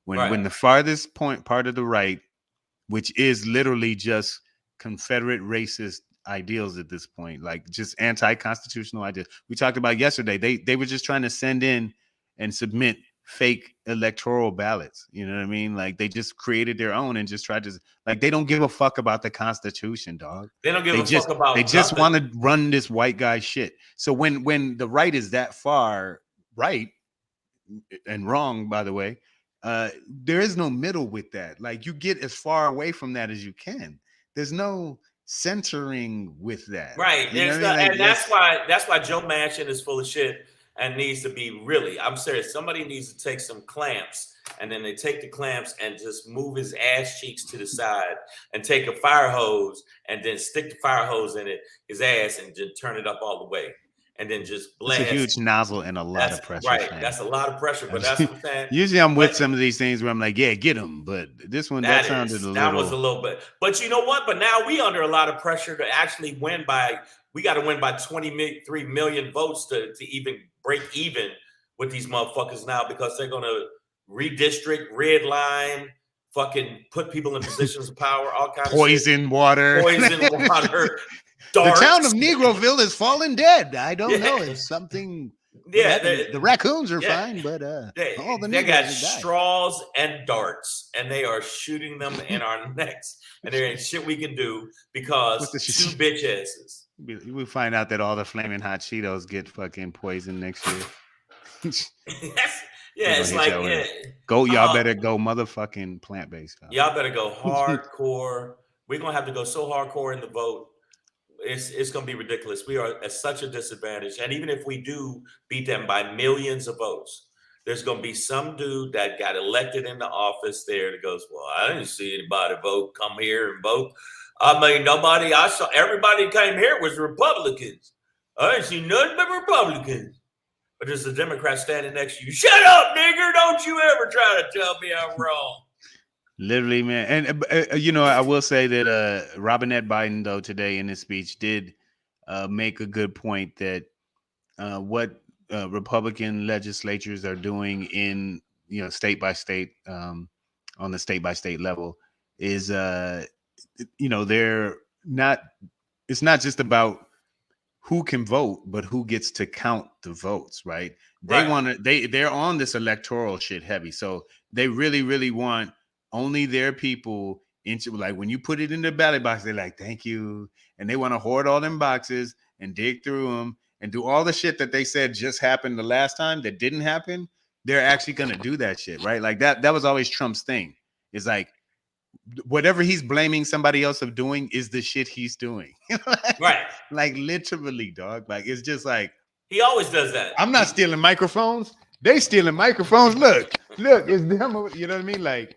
When the farthest part of the right, which is literally just Confederate racist ideals at this point, like just anti-constitutional ideas. We talked about yesterday. They were just trying to send in and submit fake electoral ballots. You know what I mean? Like they just created their own and just tried to like they don't give a fuck about the Constitution, dog. They don't give a fuck about they just want to run this white guy shit. So when the right is that far right and wrong, by the way, there is no middle with that. Like you get as far away from that as you can. There's no centering with that. Right. You know There's what I mean? and that's why Joe Manchin is full of shit and needs to be really, I'm serious. Somebody needs to take some clamps and then they take the clamps and just move his ass cheeks to the side and take a fire hose and then stick the fire hose in his ass and just turn it up all the way. And then just blast. It's a huge nozzle and a lot of pressure. Right. That's a lot of pressure, but that's what I'm saying. Usually I'm with some of these things where I'm like, yeah, get them. But this one, that was a little bit. But you know what? But now we under a lot of pressure to actually win we got to win by 23 million votes to even break even with these motherfuckers now because they're going to redistrict, red line, fucking put people in positions of power, all kinds of poison water. Darts. The town of Negroville is falling dead. I don't know if something. Yeah, the raccoons are fine, but they got straws and darts, and they are shooting them in our necks, and there ain't shit we can do because two bitch asses. We find out that all the flaming hot Cheetos get fucking poisoned next year. It's like y'all better go motherfucking plant-based. Y'all better go hardcore. We're gonna have to go so hardcore in the vote. It's going to be ridiculous. We are at such a disadvantage. And even if we do beat them by millions of votes, there's going to be some dude that got elected into office there that goes, well, I didn't see anybody come here and vote. I mean, everybody that came here was Republicans. I didn't see nothing but Republicans. But there's a Democrat standing next to you. Shut up, nigger. Don't you ever try to tell me I'm wrong. Literally, man. And, I will say that Robinette Biden, though, today in his speech did make a good point that what Republican legislatures are doing in, state by state, on the state by state level is, they're not, it's not just about who can vote, but who gets to count the votes, right? They're on this electoral shit heavy. So they really, really want only their people into, like, when you put it in the ballot box, they're like, thank you. And they want to hoard all them boxes and dig through them and do all the shit that they said just happened the last time that didn't happen. They're actually going to do that shit, right? Like that was always Trump's thing. It's like, whatever he's blaming somebody else of doing is the shit he's doing. Right. Like literally, dog. Like, it's just like, he always does that. I'm not stealing microphones. They stealing microphones. Look, it's them. You know what I mean? Like,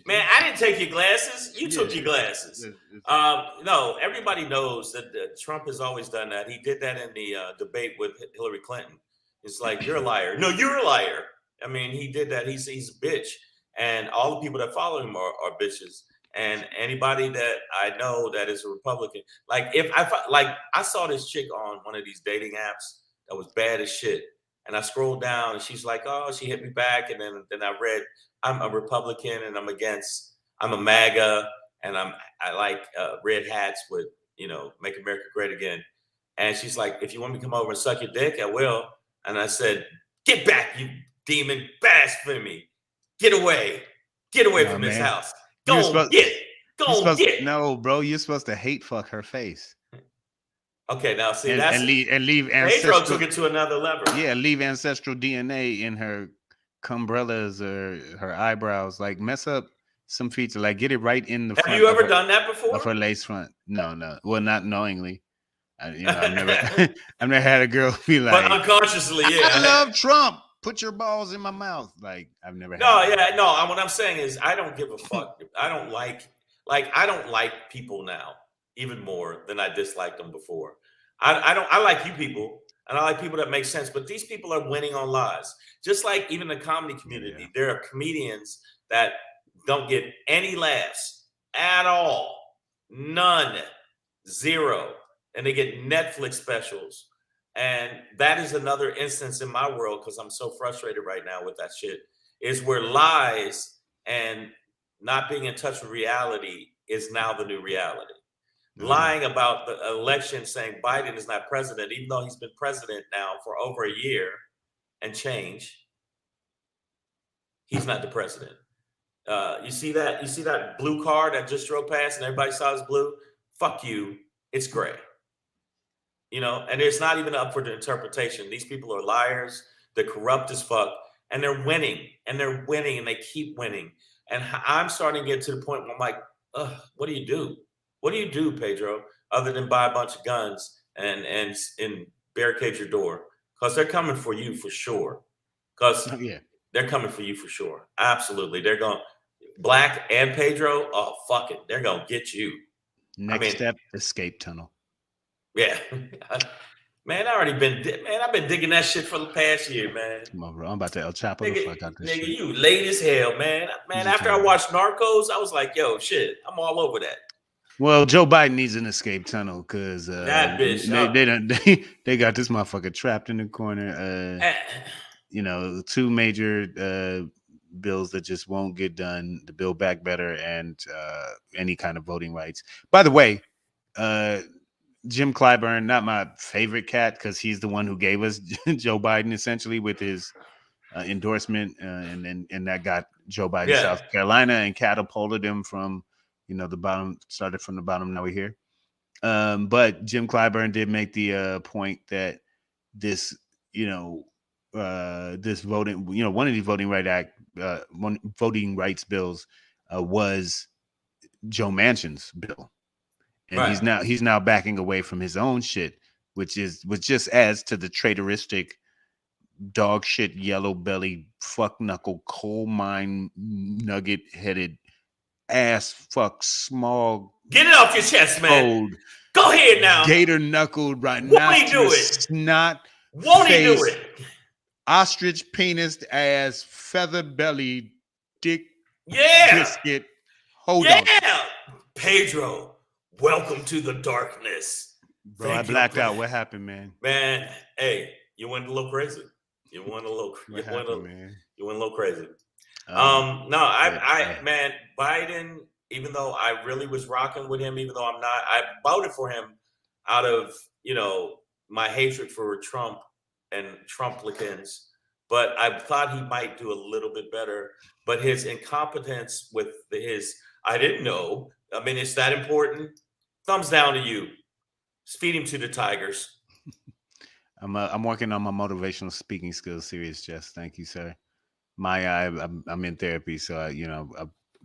man, I didn't take your glasses. You took your glasses. No, everybody knows that Trump has always done that. He did that in the debate with Hillary Clinton. It's like, you're a liar. No, you're a liar. I mean, he did that. He's a bitch. And all the people that follow him are bitches. And anybody that I know that is a Republican, like I saw this chick on one of these dating apps that was bad as shit. And I scrolled down and she's like, oh, she hit me back. And then I read, I'm a Republican and I'm a MAGA and I like red hats with, make America great again. And she's like, if you want me to come over and suck your dick, I will. And I said, get back, you demon, blasphemy. Get away from this house. Go get. No, bro, you're supposed to hate fuck her face. Okay, now see, and leave Pedro took it to another level. Yeah, leave ancestral DNA in her cumbrellas or her eyebrows. Like, mess up some feature. Like, get it right in the front. Have you ever done that before? Of her lace front. No. Well, not knowingly. I've never had a girl be like, but unconsciously, yeah. I love Trump. Put your balls in my mouth. Like, I've never. What I'm saying is, I don't give a fuck. I don't like people now even more than I disliked them before. I like you people, and I like people that make sense. But these people are winning on lies. Just like even the comedy community, there are comedians that don't get any laughs at all, none, zero, and they get Netflix specials. And that is another instance in my world, because I'm so frustrated right now with that shit, is where lies and not being in touch with reality is now the new reality. Mm-hmm. Lying about the election, saying Biden is not president, even though he's been president now for over a year and change. he's not the president. You see that? You see that blue car that just drove past and everybody saw it's blue? Fuck you. It's gray. You know, and it's not even up for the interpretation. These people are liars. They're corrupt as fuck, and they're winning, and they keep winning. And I'm starting to get to the point where I'm like, ugh, what do you do? What do you do, Pedro, other than buy a bunch of guns and barricade your door? Because they're coming for you for sure. Because they're coming for you for sure. Absolutely. They're going, Black and Pedro, oh, fuck it. They're going to get you. Next step, escape tunnel. Yeah. Man, I've been digging that shit for the past year, man. Come on, bro. I'm about to El Chapo the fuck out this shit. You late as hell, man. Man, after I watched Narcos, I was like, yo, shit, I'm all over that. Well, Joe Biden needs an escape tunnel because that bitch, they got this motherfucker trapped in the corner. You know, two major bills that just won't get done: the Build Back Better and any kind of voting rights. By the way, Jim Clyburn, not my favorite cat because he's the one who gave us Joe Biden essentially with his endorsement, and that got Joe Biden South Carolina and catapulted him from, you know, the bottom, started from the bottom. Now we're here. But Jim Clyburn did make the point that this, you know, this voting, you know, one of these voting rights bills was Joe Manchin's bill. And he's now backing away from his own shit, which just adds to the traitoristic dog shit, yellow belly, fuck knuckle, coal mine nugget headed ass fuck small. Get it off your chest, man. Go ahead now. Gator knuckled right now. Won't he do it? Snot. Won't he do it? Ostrich penis ass, feather belly, dick biscuit. Hold on. Pedro. Welcome to the darkness. Bro, I blacked out. What happened, man? Man, hey, you went a little crazy. You went a little crazy. Man, Biden, even though I really was rocking with him, even though I'm not, I voted for him out of, you know, my hatred for Trump and Trumplicans, but I thought he might do a little bit better. But his incompetence with I didn't know. I mean, it's that important. Thumbs down to you. Feed him to the tigers. I'm working on my motivational speaking skills. Serious, Jess. Thank you, sir. I'm in therapy, so I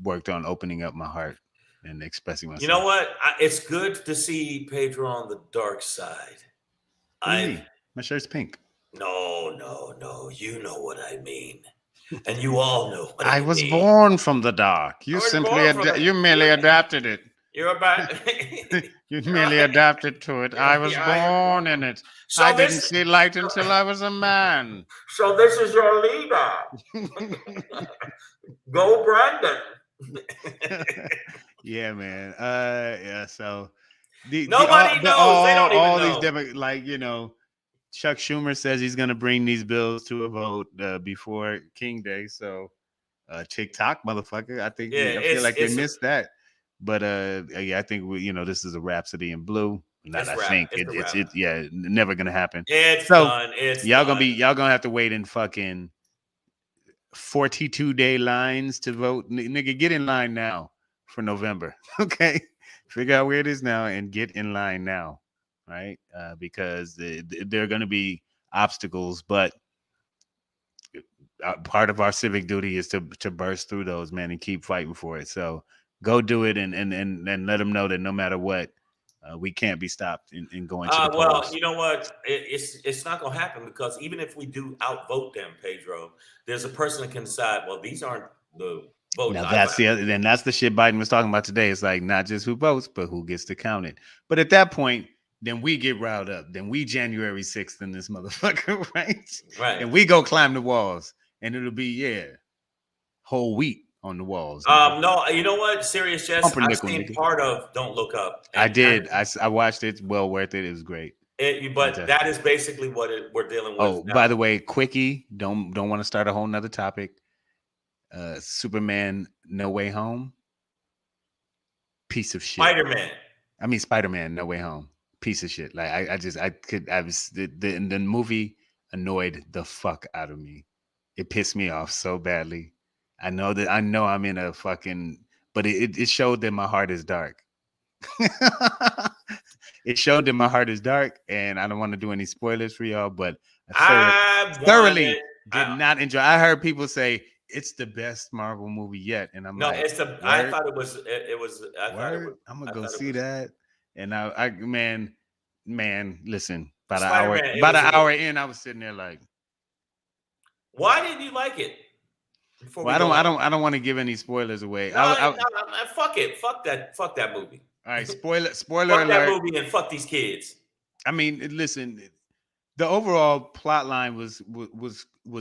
worked on opening up my heart and expressing myself. You know what? It's good to see Pedro on the dark side. My shirt's pink. No. You know what I mean. And you all know what I was born from the dark. You merely adapted it. You're about you merely adapted to it. I was born in it. So I didn't see light until I was a man. So this is your leader. Go, Brandon. Yeah, man. So nobody knows. They don't even know. These different, like, you know, Chuck Schumer says he's going to bring these bills to a vote before King Day. So TikTok, motherfucker. I feel like they missed that. But I think this is a Rhapsody in Blue. It's never gonna happen. It's done. Y'all gonna have to wait in fucking 42-day lines to vote. Nigga, get in line now for November. Okay, figure out where it is now and get in line now, right? Because there are gonna be obstacles, but part of our civic duty is to burst through those, man, and keep fighting for it. So go do it and let them know that no matter what, we can't be stopped in going to the polls. Well, you know what? It's not going to happen because even if we do outvote them, Pedro, there's a person that can decide, well, these aren't the votes. Now that's the shit Biden was talking about today. It's like not just who votes, but who gets to count it. But at that point, then we get riled up. Then we January 6th in this motherfucker, right? Right. And we go climb the walls, and it'll be whole wheat on the walls. No, you know what? Serious, Jess. I've seen part of Don't Look Up. I did. I watched it. It's well worth it. It was great. But that is basically what we're dealing with. Oh, now. By the way, quickie. Don't want to start a whole nother topic. Superman No Way Home. Piece of shit. SpiderMan No Way Home. Piece of shit. Like the movie annoyed the fuck out of me. It pissed me off so badly. I know that I'm in a fucking, but it showed that my heart is dark. It showed that my heart is dark, and I don't want to do any spoilers for y'all, but I thoroughly did not enjoy. I heard people say it's the best Marvel movie yet, and I'm no, like, it's the. word? I thought it was. It was. I thought it was. I'm gonna go see that, and I man, listen, about an hour in, I was sitting there like, why didn't you like it? Well, I don't want to give any spoilers away. No, fuck it. Fuck that movie. All right, spoiler fuck alert. That movie and fuck these kids. I mean, listen, the overall plot line was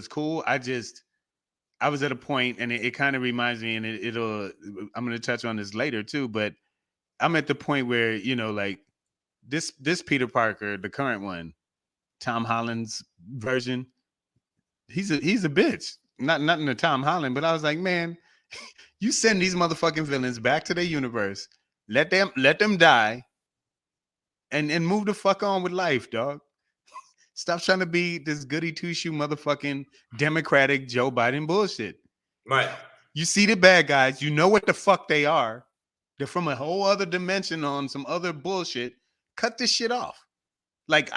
cool. I was at a point, and it kind of reminds me, and I'm going to touch on this later too, but I'm at the point where, you know, like this Peter Parker, the current one, Tom Holland's version, he's a bitch. Not in the Tom Holland, but I was like, man, you send these motherfucking villains back to their universe, let them die, and move the fuck on with life, dog. Stop trying to be this goody two-shoe motherfucking Democratic Joe Biden bullshit. Right. You see the bad guys, you know what the fuck they are. They're from a whole other dimension on some other bullshit. Cut this shit off. Like,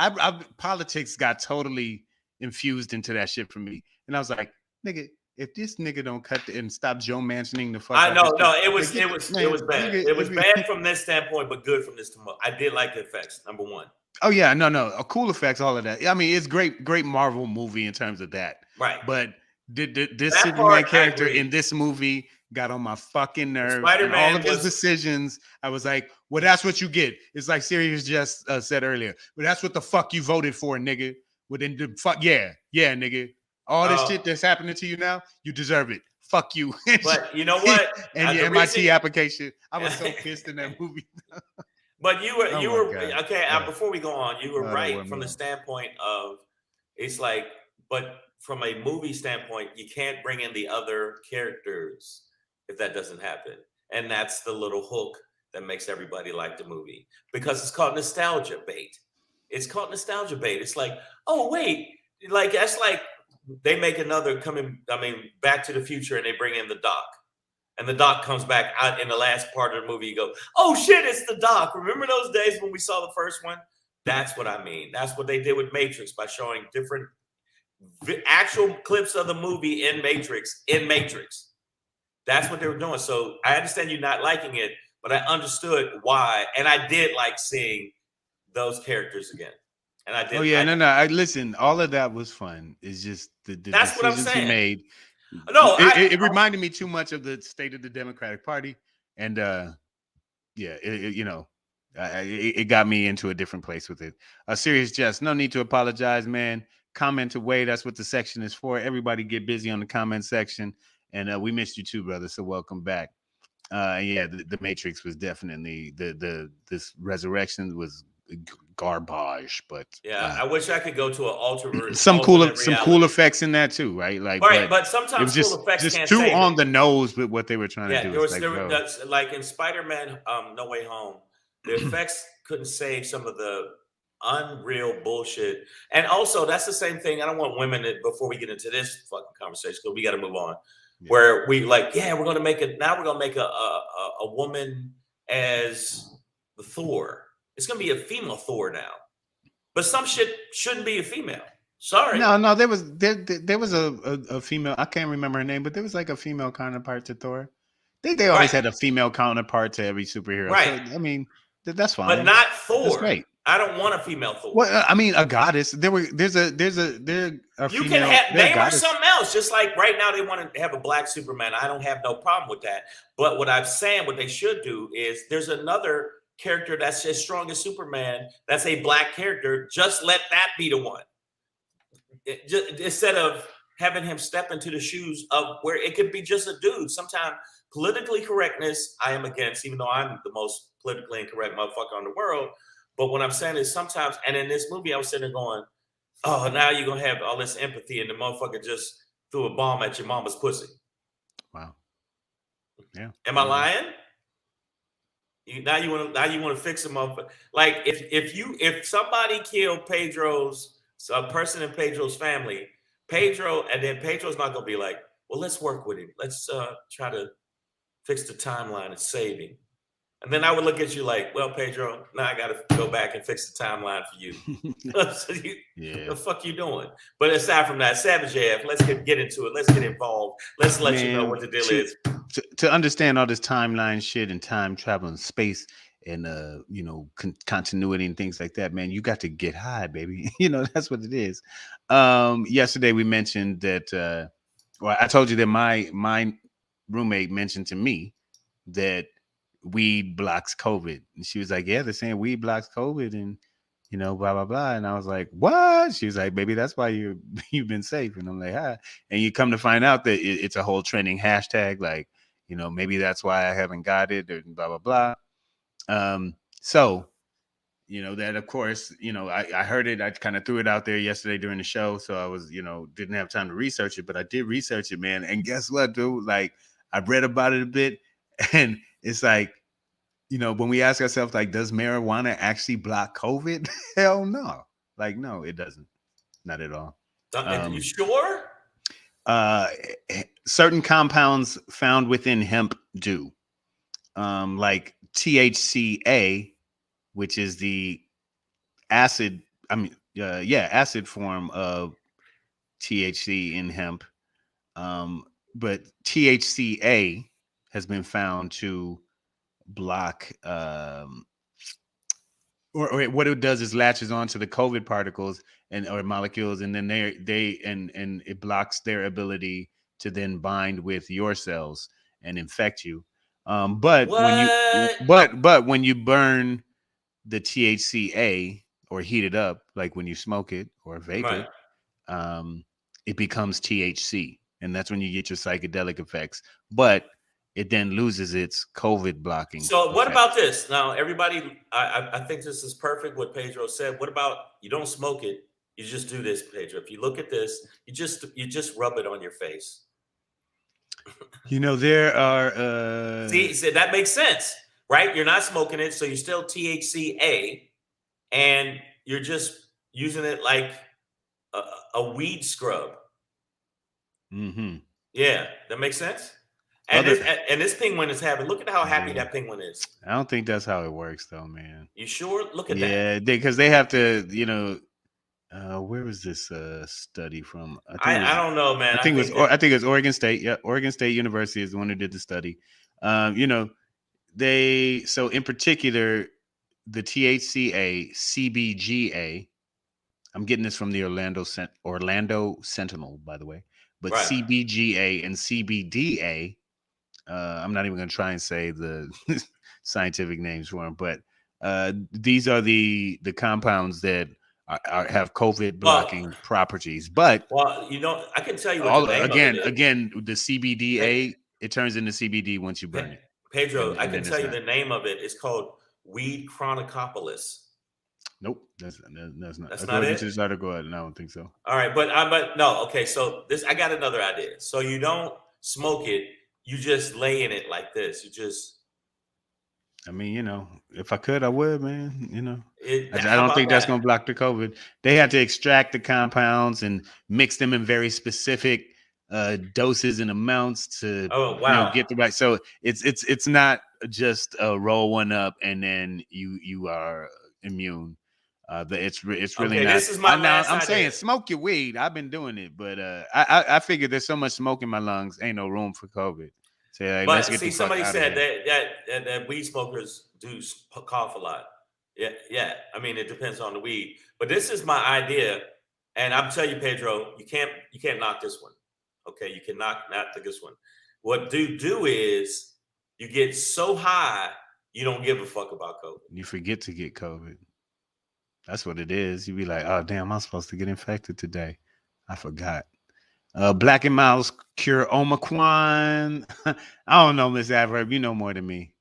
politics got totally infused into that shit for me. And I was like, nigga, if this nigga don't cut and stop Joe Mancining the fuck, I know, no, it was bad. It was bad from this standpoint, but good from this. I did like the effects. Number one. Oh yeah, no, cool effects, all of that. I mean, it's great Marvel movie in terms of that. Right. But this Superman character in this movie got on my fucking nerves. And all of his decisions, I was like, well, that's what you get. It's like Sirius just said earlier. But that's what the fuck you voted for, nigga. Well, then the fuck, yeah, nigga. All this shit that's happening to you now, you deserve it. Fuck you. But you know what? And your MIT application, I was so pissed in that movie. But you were okay. Before we go on, you were right from the standpoint of it's like, but from a movie standpoint, you can't bring in the other characters if that doesn't happen, and that's the little hook that makes everybody like the movie because it's called nostalgia bait. It's called nostalgia bait. It's like, oh wait, like that's like they make another Back to the Future, and they bring in the Doc. And the Doc comes back out in the last part of the movie. You go, oh shit, it's the Doc. Remember those days when we saw the first one? That's what I mean. That's what they did with Matrix by showing different actual clips of the movie in Matrix. That's what they were doing. So I understand you not liking it, but I understood why. And I did like seeing those characters again. And I did. Oh yeah, I listen, all of that was fun. It's just the that's what I'm saying. He made. No, it reminded me too much of the state of the Democratic Party, and it got me into a different place with it. Serious Jess, no need to apologize, man. Comment away. That's what the section is for. Everybody get busy on the comment section, and we missed you too, brother. So welcome back. The Matrix was definitely this resurrection was garbage, but I wish I could go to an alternate some cool effects in that too, right? Like, but sometimes it was cool effects just can't too on the nose with what they were trying to do. That's like in SpiderMan No Way Home, the effects couldn't save some of the unreal bullshit. And also, that's the same thing. I don't want women before we get into this fucking conversation because we got to move on. Yeah. Where we like, we're gonna make a woman as the Thor. It's gonna be a female Thor now, but some shit shouldn't be a female. Sorry. No, there was a female. I can't remember her name, but there was like a female counterpart to Thor. They always had a female counterpart to every superhero. Right. So, I mean, that's fine. But not Thor. That's great. I don't want a female Thor. Well, I mean, a goddess. There's a you can have name her something else. Just like right now they want to have a black Superman. I don't have no problem with that. But what I'm saying, what they should do is there's another character that's as strong as Superman. That's a black character. Just let that be the one. Instead of having him step into the shoes of where it could be just a dude. Sometimes politically correctness, I am against, even though I'm the most politically incorrect motherfucker in the world. But what I'm saying is sometimes, and in this movie, I was sitting there going, oh, now you're going to have all this empathy and the motherfucker just threw a bomb at your mama's pussy. Wow. Yeah. Am I lying? Now you want to fix them up. Like if somebody killed a person in Pedro's family, and then Pedro's not going to be like, well, let's work with him. Let's try to fix the timeline and save him. And then I would look at you like, well, Pedro, now I got to go back and fix the timeline for you. So the fuck you doing? But aside from that, Savage AF, let's get into it. Let's get involved. Let's let you know what the deal is. To understand all this timeline shit and time travel and space and continuity and things like that, man, you got to get high, baby. That's what it is. Yesterday we mentioned that. Well, I told you that my roommate mentioned to me that weed blocks COVID, and she was like, "Yeah, they're saying weed blocks COVID," and blah blah blah. And I was like, "What?" She was like, "Baby, that's why you've been safe." And I'm like, "Ah." And you come to find out that it's a whole trending hashtag, like, maybe that's why I haven't got it, or blah blah blah. So that, of course, I heard it. I kind of threw it out there yesterday during the show, so I was didn't have time to research it, but I did research it, man. And guess what, dude? Like, I read about it a bit, and it's like, when we ask ourselves, like, does marijuana actually block COVID? Hell no. Like, no, it doesn't. Not at all. You sure? Certain compounds found within hemp do. Like THCA, which is the acid form of THC in hemp. But THCA has been found to block or what it does is latches onto the COVID particles or molecules, and then and it blocks their ability to then bind with your cells and infect you. But when you burn the THCA or heat it up, like when you smoke it or vape it, it becomes THC, and that's when you get your psychedelic effects. But it then loses its COVID blocking. So what about this? Now, everybody, I think this is perfect what Pedro said. What about you don't smoke it? You just do this, Pedro. If you look at this, you just rub it on your face. There are see, that makes sense, right? You're not smoking it, so you're still THCA, and you're just using it like a weed scrub. Mm-hmm. Yeah, that makes sense. And this penguin is happy. Look at how happy that penguin is. I don't think that's how it works, though, man. You sure? Look at that. Yeah, because they have to, where was this study from? I don't know, man. I think it was Oregon State. Yeah, Oregon State University is the one who did the study. So in particular, the THCA, CBGA. I'm getting this from the Orlando Sentinel, by the way. But CBGA and CBDA. I'm not even going to try and say the scientific names for them, but these are the compounds that have COVID blocking properties. But I can tell you what the name of it is. Again, the CBDA, it turns into CBD once you burn it. Pedro, I can tell you the name of it. It's called weed chronicopolis. Nope, that's not. That's not it. To this article, I don't think so. All right, but no. Okay, so I got another idea. So you don't smoke it. You just lay in it like this. You just. I mean, if I could, I would, man. I don't think that's going to block the COVID. They have to extract the compounds and mix them in very specific doses and amounts to get the right. So it's not just roll one up and then you are immune. It's really not. This is my I'm saying smoke your weed. I've been doing it, but I figure there's so much smoke in my lungs, ain't no room for COVID. So, but see, somebody said that weed smokers do cough a lot. Yeah. I mean, it depends on the weed. But this is my idea, and I'm telling you, Pedro, you can't knock this one. Okay, you can knock this one. What do is you get so high you don't give a fuck about COVID. You forget to get COVID. That's what it is. You be like, oh damn, I'm supposed to get infected today. I forgot. Black and Miles cure Omicron. I don't know, Miss Adverb. You know more than me.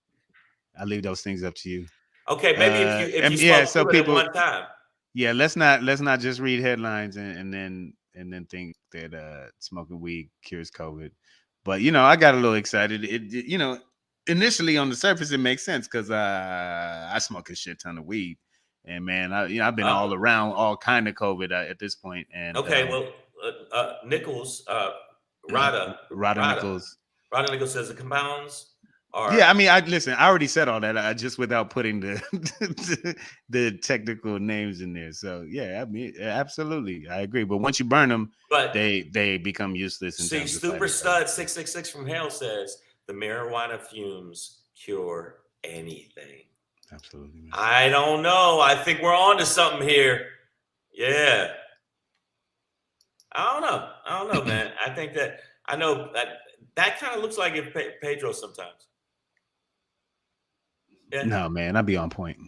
I leave those things up to you. Okay, maybe if you smoke people at one time. Yeah, let's not just read headlines and then think that smoking weed cures COVID. But I got a little excited. It initially on the surface it makes sense because I smoke a shit ton of weed. And man, I've been all around all kind of COVID at this point. And Nichols Rada Nichols. Rada Nichols says the compounds are. Yeah, I mean, I already said all that. I just without putting the technical names in there. So yeah, I mean, absolutely, I agree. But once you burn them, but they become useless. See, Super Stud 666 from Hell says the marijuana fumes cure anything. Absolutely, man. I don't know. I think we're on to something here. Yeah. I don't know, man. I think that I know that kind of looks like Pedro sometimes. Yeah. No, man, I'd be on point.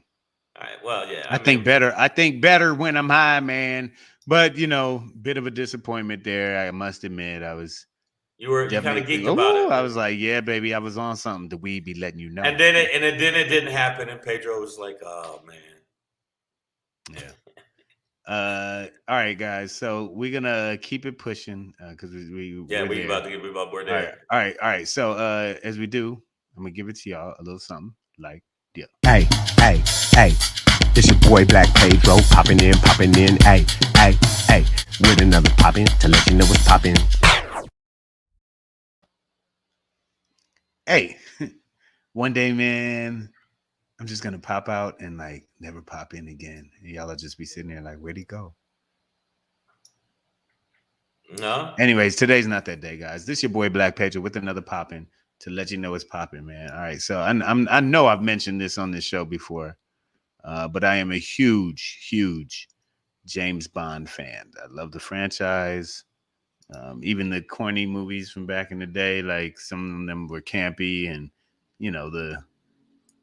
All right. Well, yeah. I think better when I'm high, man. But bit of a disappointment there. I must admit, you kind of geeked about it. I was like, yeah, baby, I was on something. The weed be letting you know. And then it didn't happen, and Pedro was like, oh man. Yeah. All right, guys. So we're gonna keep it pushing because we're there. All right. So as we do, I'm gonna give it to y'all a little something like yeah. Hey, this your boy Black Pedro popping in, hey, with another poppin' to let you know what's poppin'. Hey, one day, man, I'm just gonna pop out and like never pop in again. And y'all will just be sitting there like, where'd he go? No. Anyways, today's not that day, guys. This your boy Black Pedro with another poppin' to let you know it's popping, man. All right, so I know I've mentioned this on this show before, but I am a huge James Bond fan. I love the franchise. Even the corny movies from back in the day, like some of them were campy, and the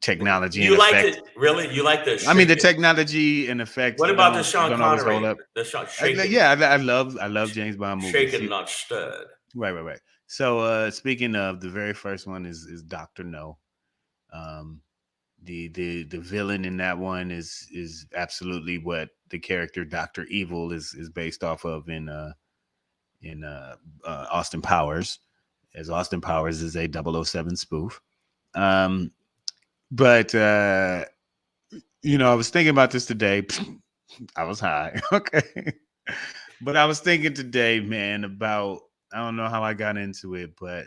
technology. You like it, really? You like the? I mean, the technology and effects. What about the Sean Connery? I love James Bond movies. Shaken, not stirred. Right. So speaking of, the very first one is Dr. No. The villain in that one is absolutely what the character Dr. Evil is based off of in Austin Powers, as Austin Powers is a 007 spoof. But I was thinking about this today. I was high. Okay. But I was thinking today, man, about, I don't know how I got into it, but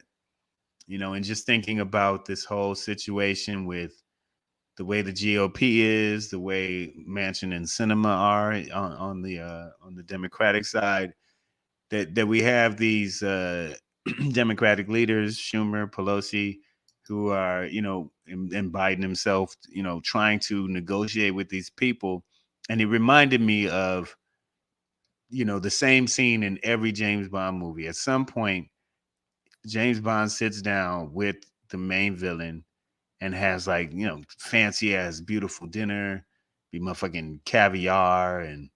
and just thinking about this whole situation with the way the GOP is, the way Manchin and Sinema are on the Democratic side, that we have these Democratic leaders, Schumer, Pelosi, who are, and Biden himself, trying to negotiate with these people. And it reminded me of, the same scene in every James Bond movie. At some point, James Bond sits down with the main villain and has like, fancy ass beautiful dinner, be motherfucking caviar and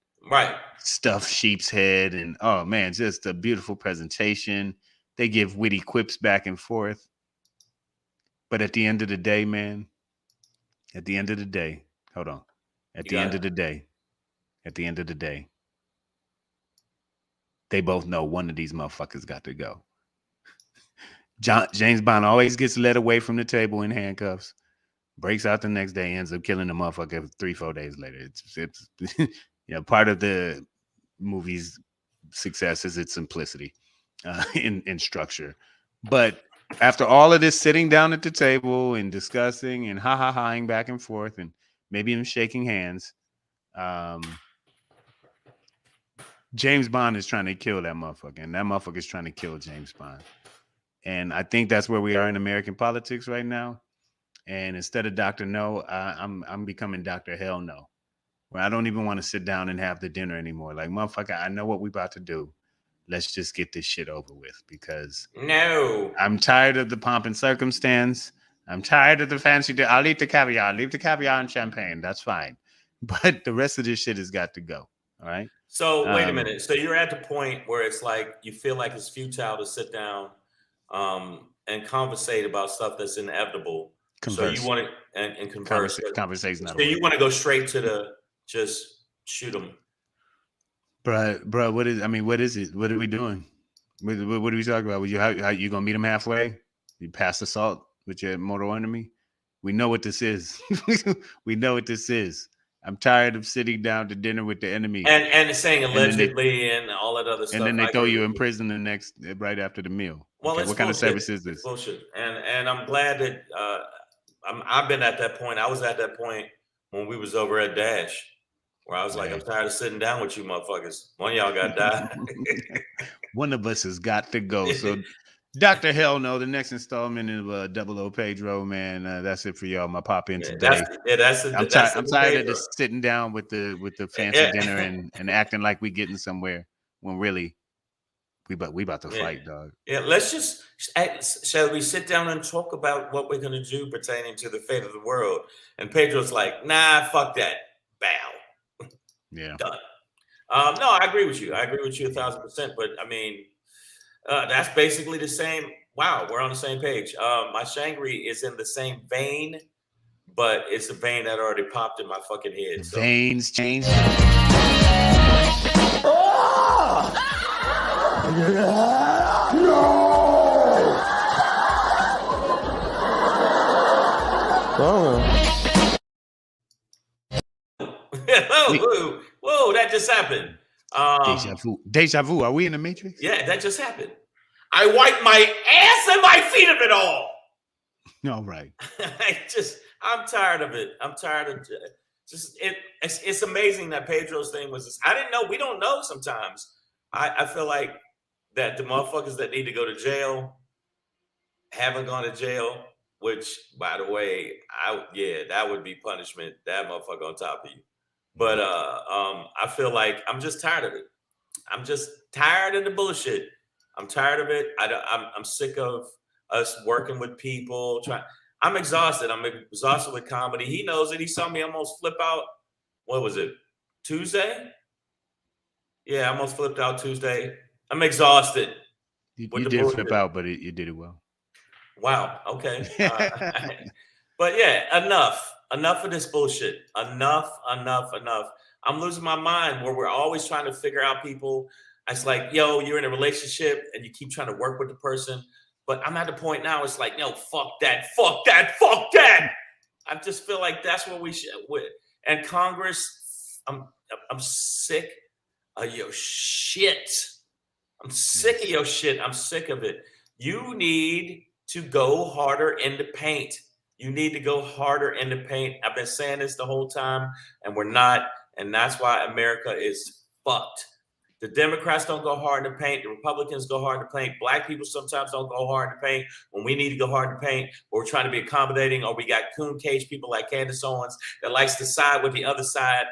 stuffed sheep's head, and oh man, just a beautiful presentation. They give witty quips back and forth. But at the end of the day, man, hold on. At the end of the day, they both know one of these motherfuckers got to go. James Bond always gets led away from the table in handcuffs, breaks out the next day, ends up killing the motherfucker 3-4 days later. It's part of the movie's success is its simplicity in structure. But after all of this sitting down at the table and discussing and ha-ha-haing back and forth and maybe even shaking hands, James Bond is trying to kill that motherfucker, and that motherfucker is trying to kill James Bond. And I think that's where we are in American politics right now. And instead of Dr. No, I'm becoming Dr. Hell No, where I don't even want to sit down and have the dinner anymore. Like, motherfucker, I know what we about to do. Let's just get this shit over with, because I'm tired of the pomp and circumstance. I'm tired of the fancy. I'll eat the caviar. Leave the caviar and champagne. That's fine. But the rest of this shit has got to go. All right. So wait a minute. So you're at the point where it's like you feel like it's futile to sit down and conversate about stuff that's inevitable. Converse. So you want to and converse. Conversation. So you want to go straight to the just shoot them. Bro, what is it? What are we doing? What are we talking about? How you gonna meet him halfway? You pass the salt with your mortal enemy? We know what this is. We know what this is. I'm tired of sitting down to dinner with the enemy. And saying allegedly and all that other stuff. And then they throw you in prison right after the meal. Well, okay, it's what kind of service is this? It's bullshit. And I'm glad that I've been at that point. I was at that point when we was over at Dash, where I was like, I'm tired of sitting down with you motherfuckers. One of y'all got to die. One of us has got to go. So, Dr. Hell No, the next installment of Double O Pedro, man. That's it for y'all. My pop in today. I'm tired of just sitting down with the fancy dinner and acting like we getting somewhere when really we about to fight, dog. Yeah, let's just shall we sit down and talk about what we're gonna do pertaining to the fate of the world? And Pedro's like, nah, fuck that. Bow. Yeah. Done. No, I agree with you. I agree with you 1,000%. But I mean, that's basically the same. Wow, we're on the same page. My SHANGRY is in the same vein, but it's a vein that already popped in my fucking head. So. Veins change. Whoa, that just happened. Deja vu. Are we in the Matrix? Yeah, that just happened. I wiped my ass and my feet of it all. All right. I'm tired of it. I'm tired of it's amazing that Pedro's thing was this. I didn't know. We don't know sometimes. I feel like that the motherfuckers that need to go to jail haven't gone to jail, which, by the way, that would be punishment. That motherfucker on top of you. But I feel like I'm just tired of it. I'm just tired of the bullshit. I'm tired of it. I'm sick of us working with people. I'm exhausted. I'm exhausted with comedy. He knows it. He saw me almost flip out. What was it? Tuesday? Yeah, I almost flipped out Tuesday. I'm exhausted. You did flip out, but you did it well. Wow. Okay. But yeah, enough of this bullshit. Enough. I'm losing my mind where we're always trying to figure out people. It's like, yo, you're in a relationship and you keep trying to work with the person. But I'm at the point now, it's like, no, fuck that. I just feel like that's what we should. And Congress, I'm sick of your shit. I'm sick of your shit. I'm sick of it. You need to go harder in the paint. You need to go harder in the paint. I've been saying this the whole time, and we're not. And that's why America is fucked. The Democrats don't go hard in the paint. The Republicans go hard in the paint. Black people sometimes don't go hard in the paint when we need to go hard in the paint. Or we're trying to be accommodating, or we got coon cage people like Candace Owens that likes to side with the other side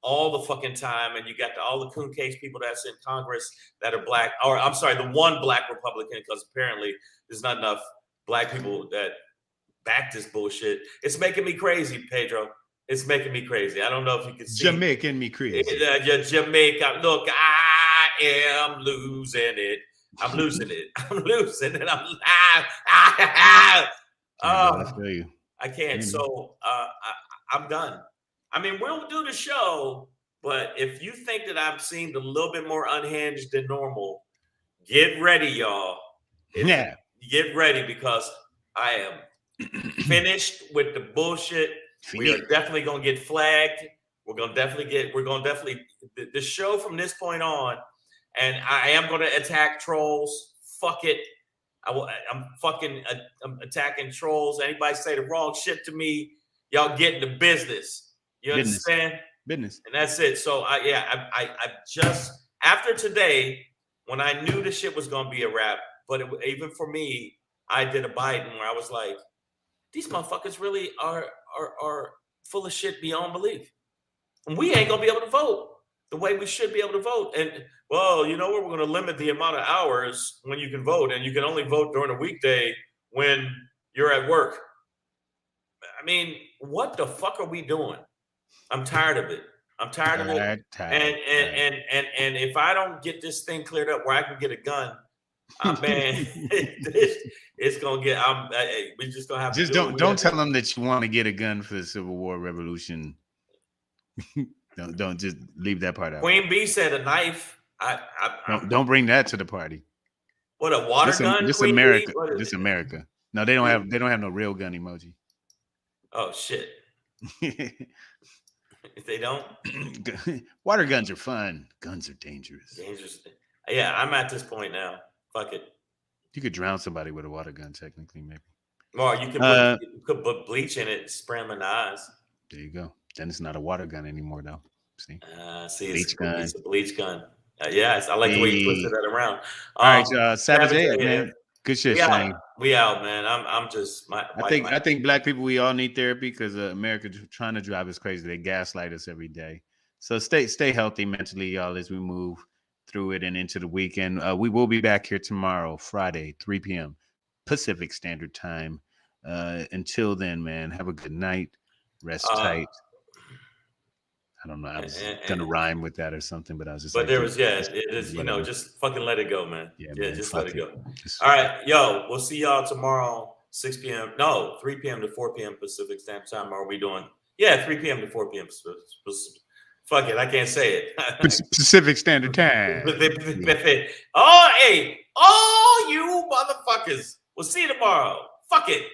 all the fucking time. And you got all the coon cage people that's in Congress that are black. Or I'm sorry, the one black Republican, because apparently there's not enough black people that back this bullshit. It's making me crazy, Pedro. It's making me crazy. I don't know if you can see. Jamaican me crazy. Jamaica. Look, I am losing it. I'm losing it. I can't. So I'm done. I mean, we'll do the show, but if you think that I've seemed a little bit more unhinged than normal, get ready, y'all. Get ready, because I am finished with the bullshit. We are definitely going to get flagged. We're going to definitely the show from this point on. And I am going to attack trolls. Fuck it. I'm attacking trolls. Anybody say the wrong shit to me, y'all get in the business. You understand? Business. And that's it. So I just, after today, when I knew the shit was going to be a wrap, but even for me, I did a Biden where I was like, these motherfuckers really are full of shit beyond belief. And we ain't going to be able to vote the way we should be able to vote. And, well, you know what? We're going to limit the amount of hours when you can vote. And you can only vote during a weekday when you're at work. I mean, what the fuck are we doing? I'm tired of it. I'm tired of it. And if I don't get this thing cleared up where I can get a gun, man, it's gonna get. We're just gonna have to. Just don't tell them that you want to get a gun for the Civil War Revolution. don't just leave that part out. Queen Bee said a knife. Don't bring that to the party. What, a water gun? This America. This America. No, they don't have no real gun emoji. Oh shit. If they don't, water guns are fun. Guns are dangerous. Yeah, I'm at this point now. Fuck it. You could drown somebody with a water gun, technically, maybe. Or you could put bleach in it, spray them in the eyes. There you go. Then it's not a water gun anymore, though. See, it's a bleach gun. Yes, I like the way you twisted that around. All right, Savage A, man. Good shit, Shane. We out, man. I'm just. I think black people, we all need therapy because America trying to drive us crazy. They gaslight us every day. So stay healthy mentally, y'all, as we move through it and into the weekend. We will be back here tomorrow, Friday, 3 p.m. Pacific Standard Time. Until then, man, have a good night. Rest tight. I don't know. I was gonna rhyme with that or something, but I was just. But there was, it is. Just fucking let it go, man. Yeah, just let it go. All right, yo, we'll see y'all tomorrow, 6 p.m. No, 3 p.m. to 4 p.m. Pacific Standard Time. Are we doing? Yeah, 3 p.m. to 4 p.m. Fuck it, I can't say it. Pacific Standard Time. Oh, hey, oh, you motherfuckers. We'll see you tomorrow. Fuck it.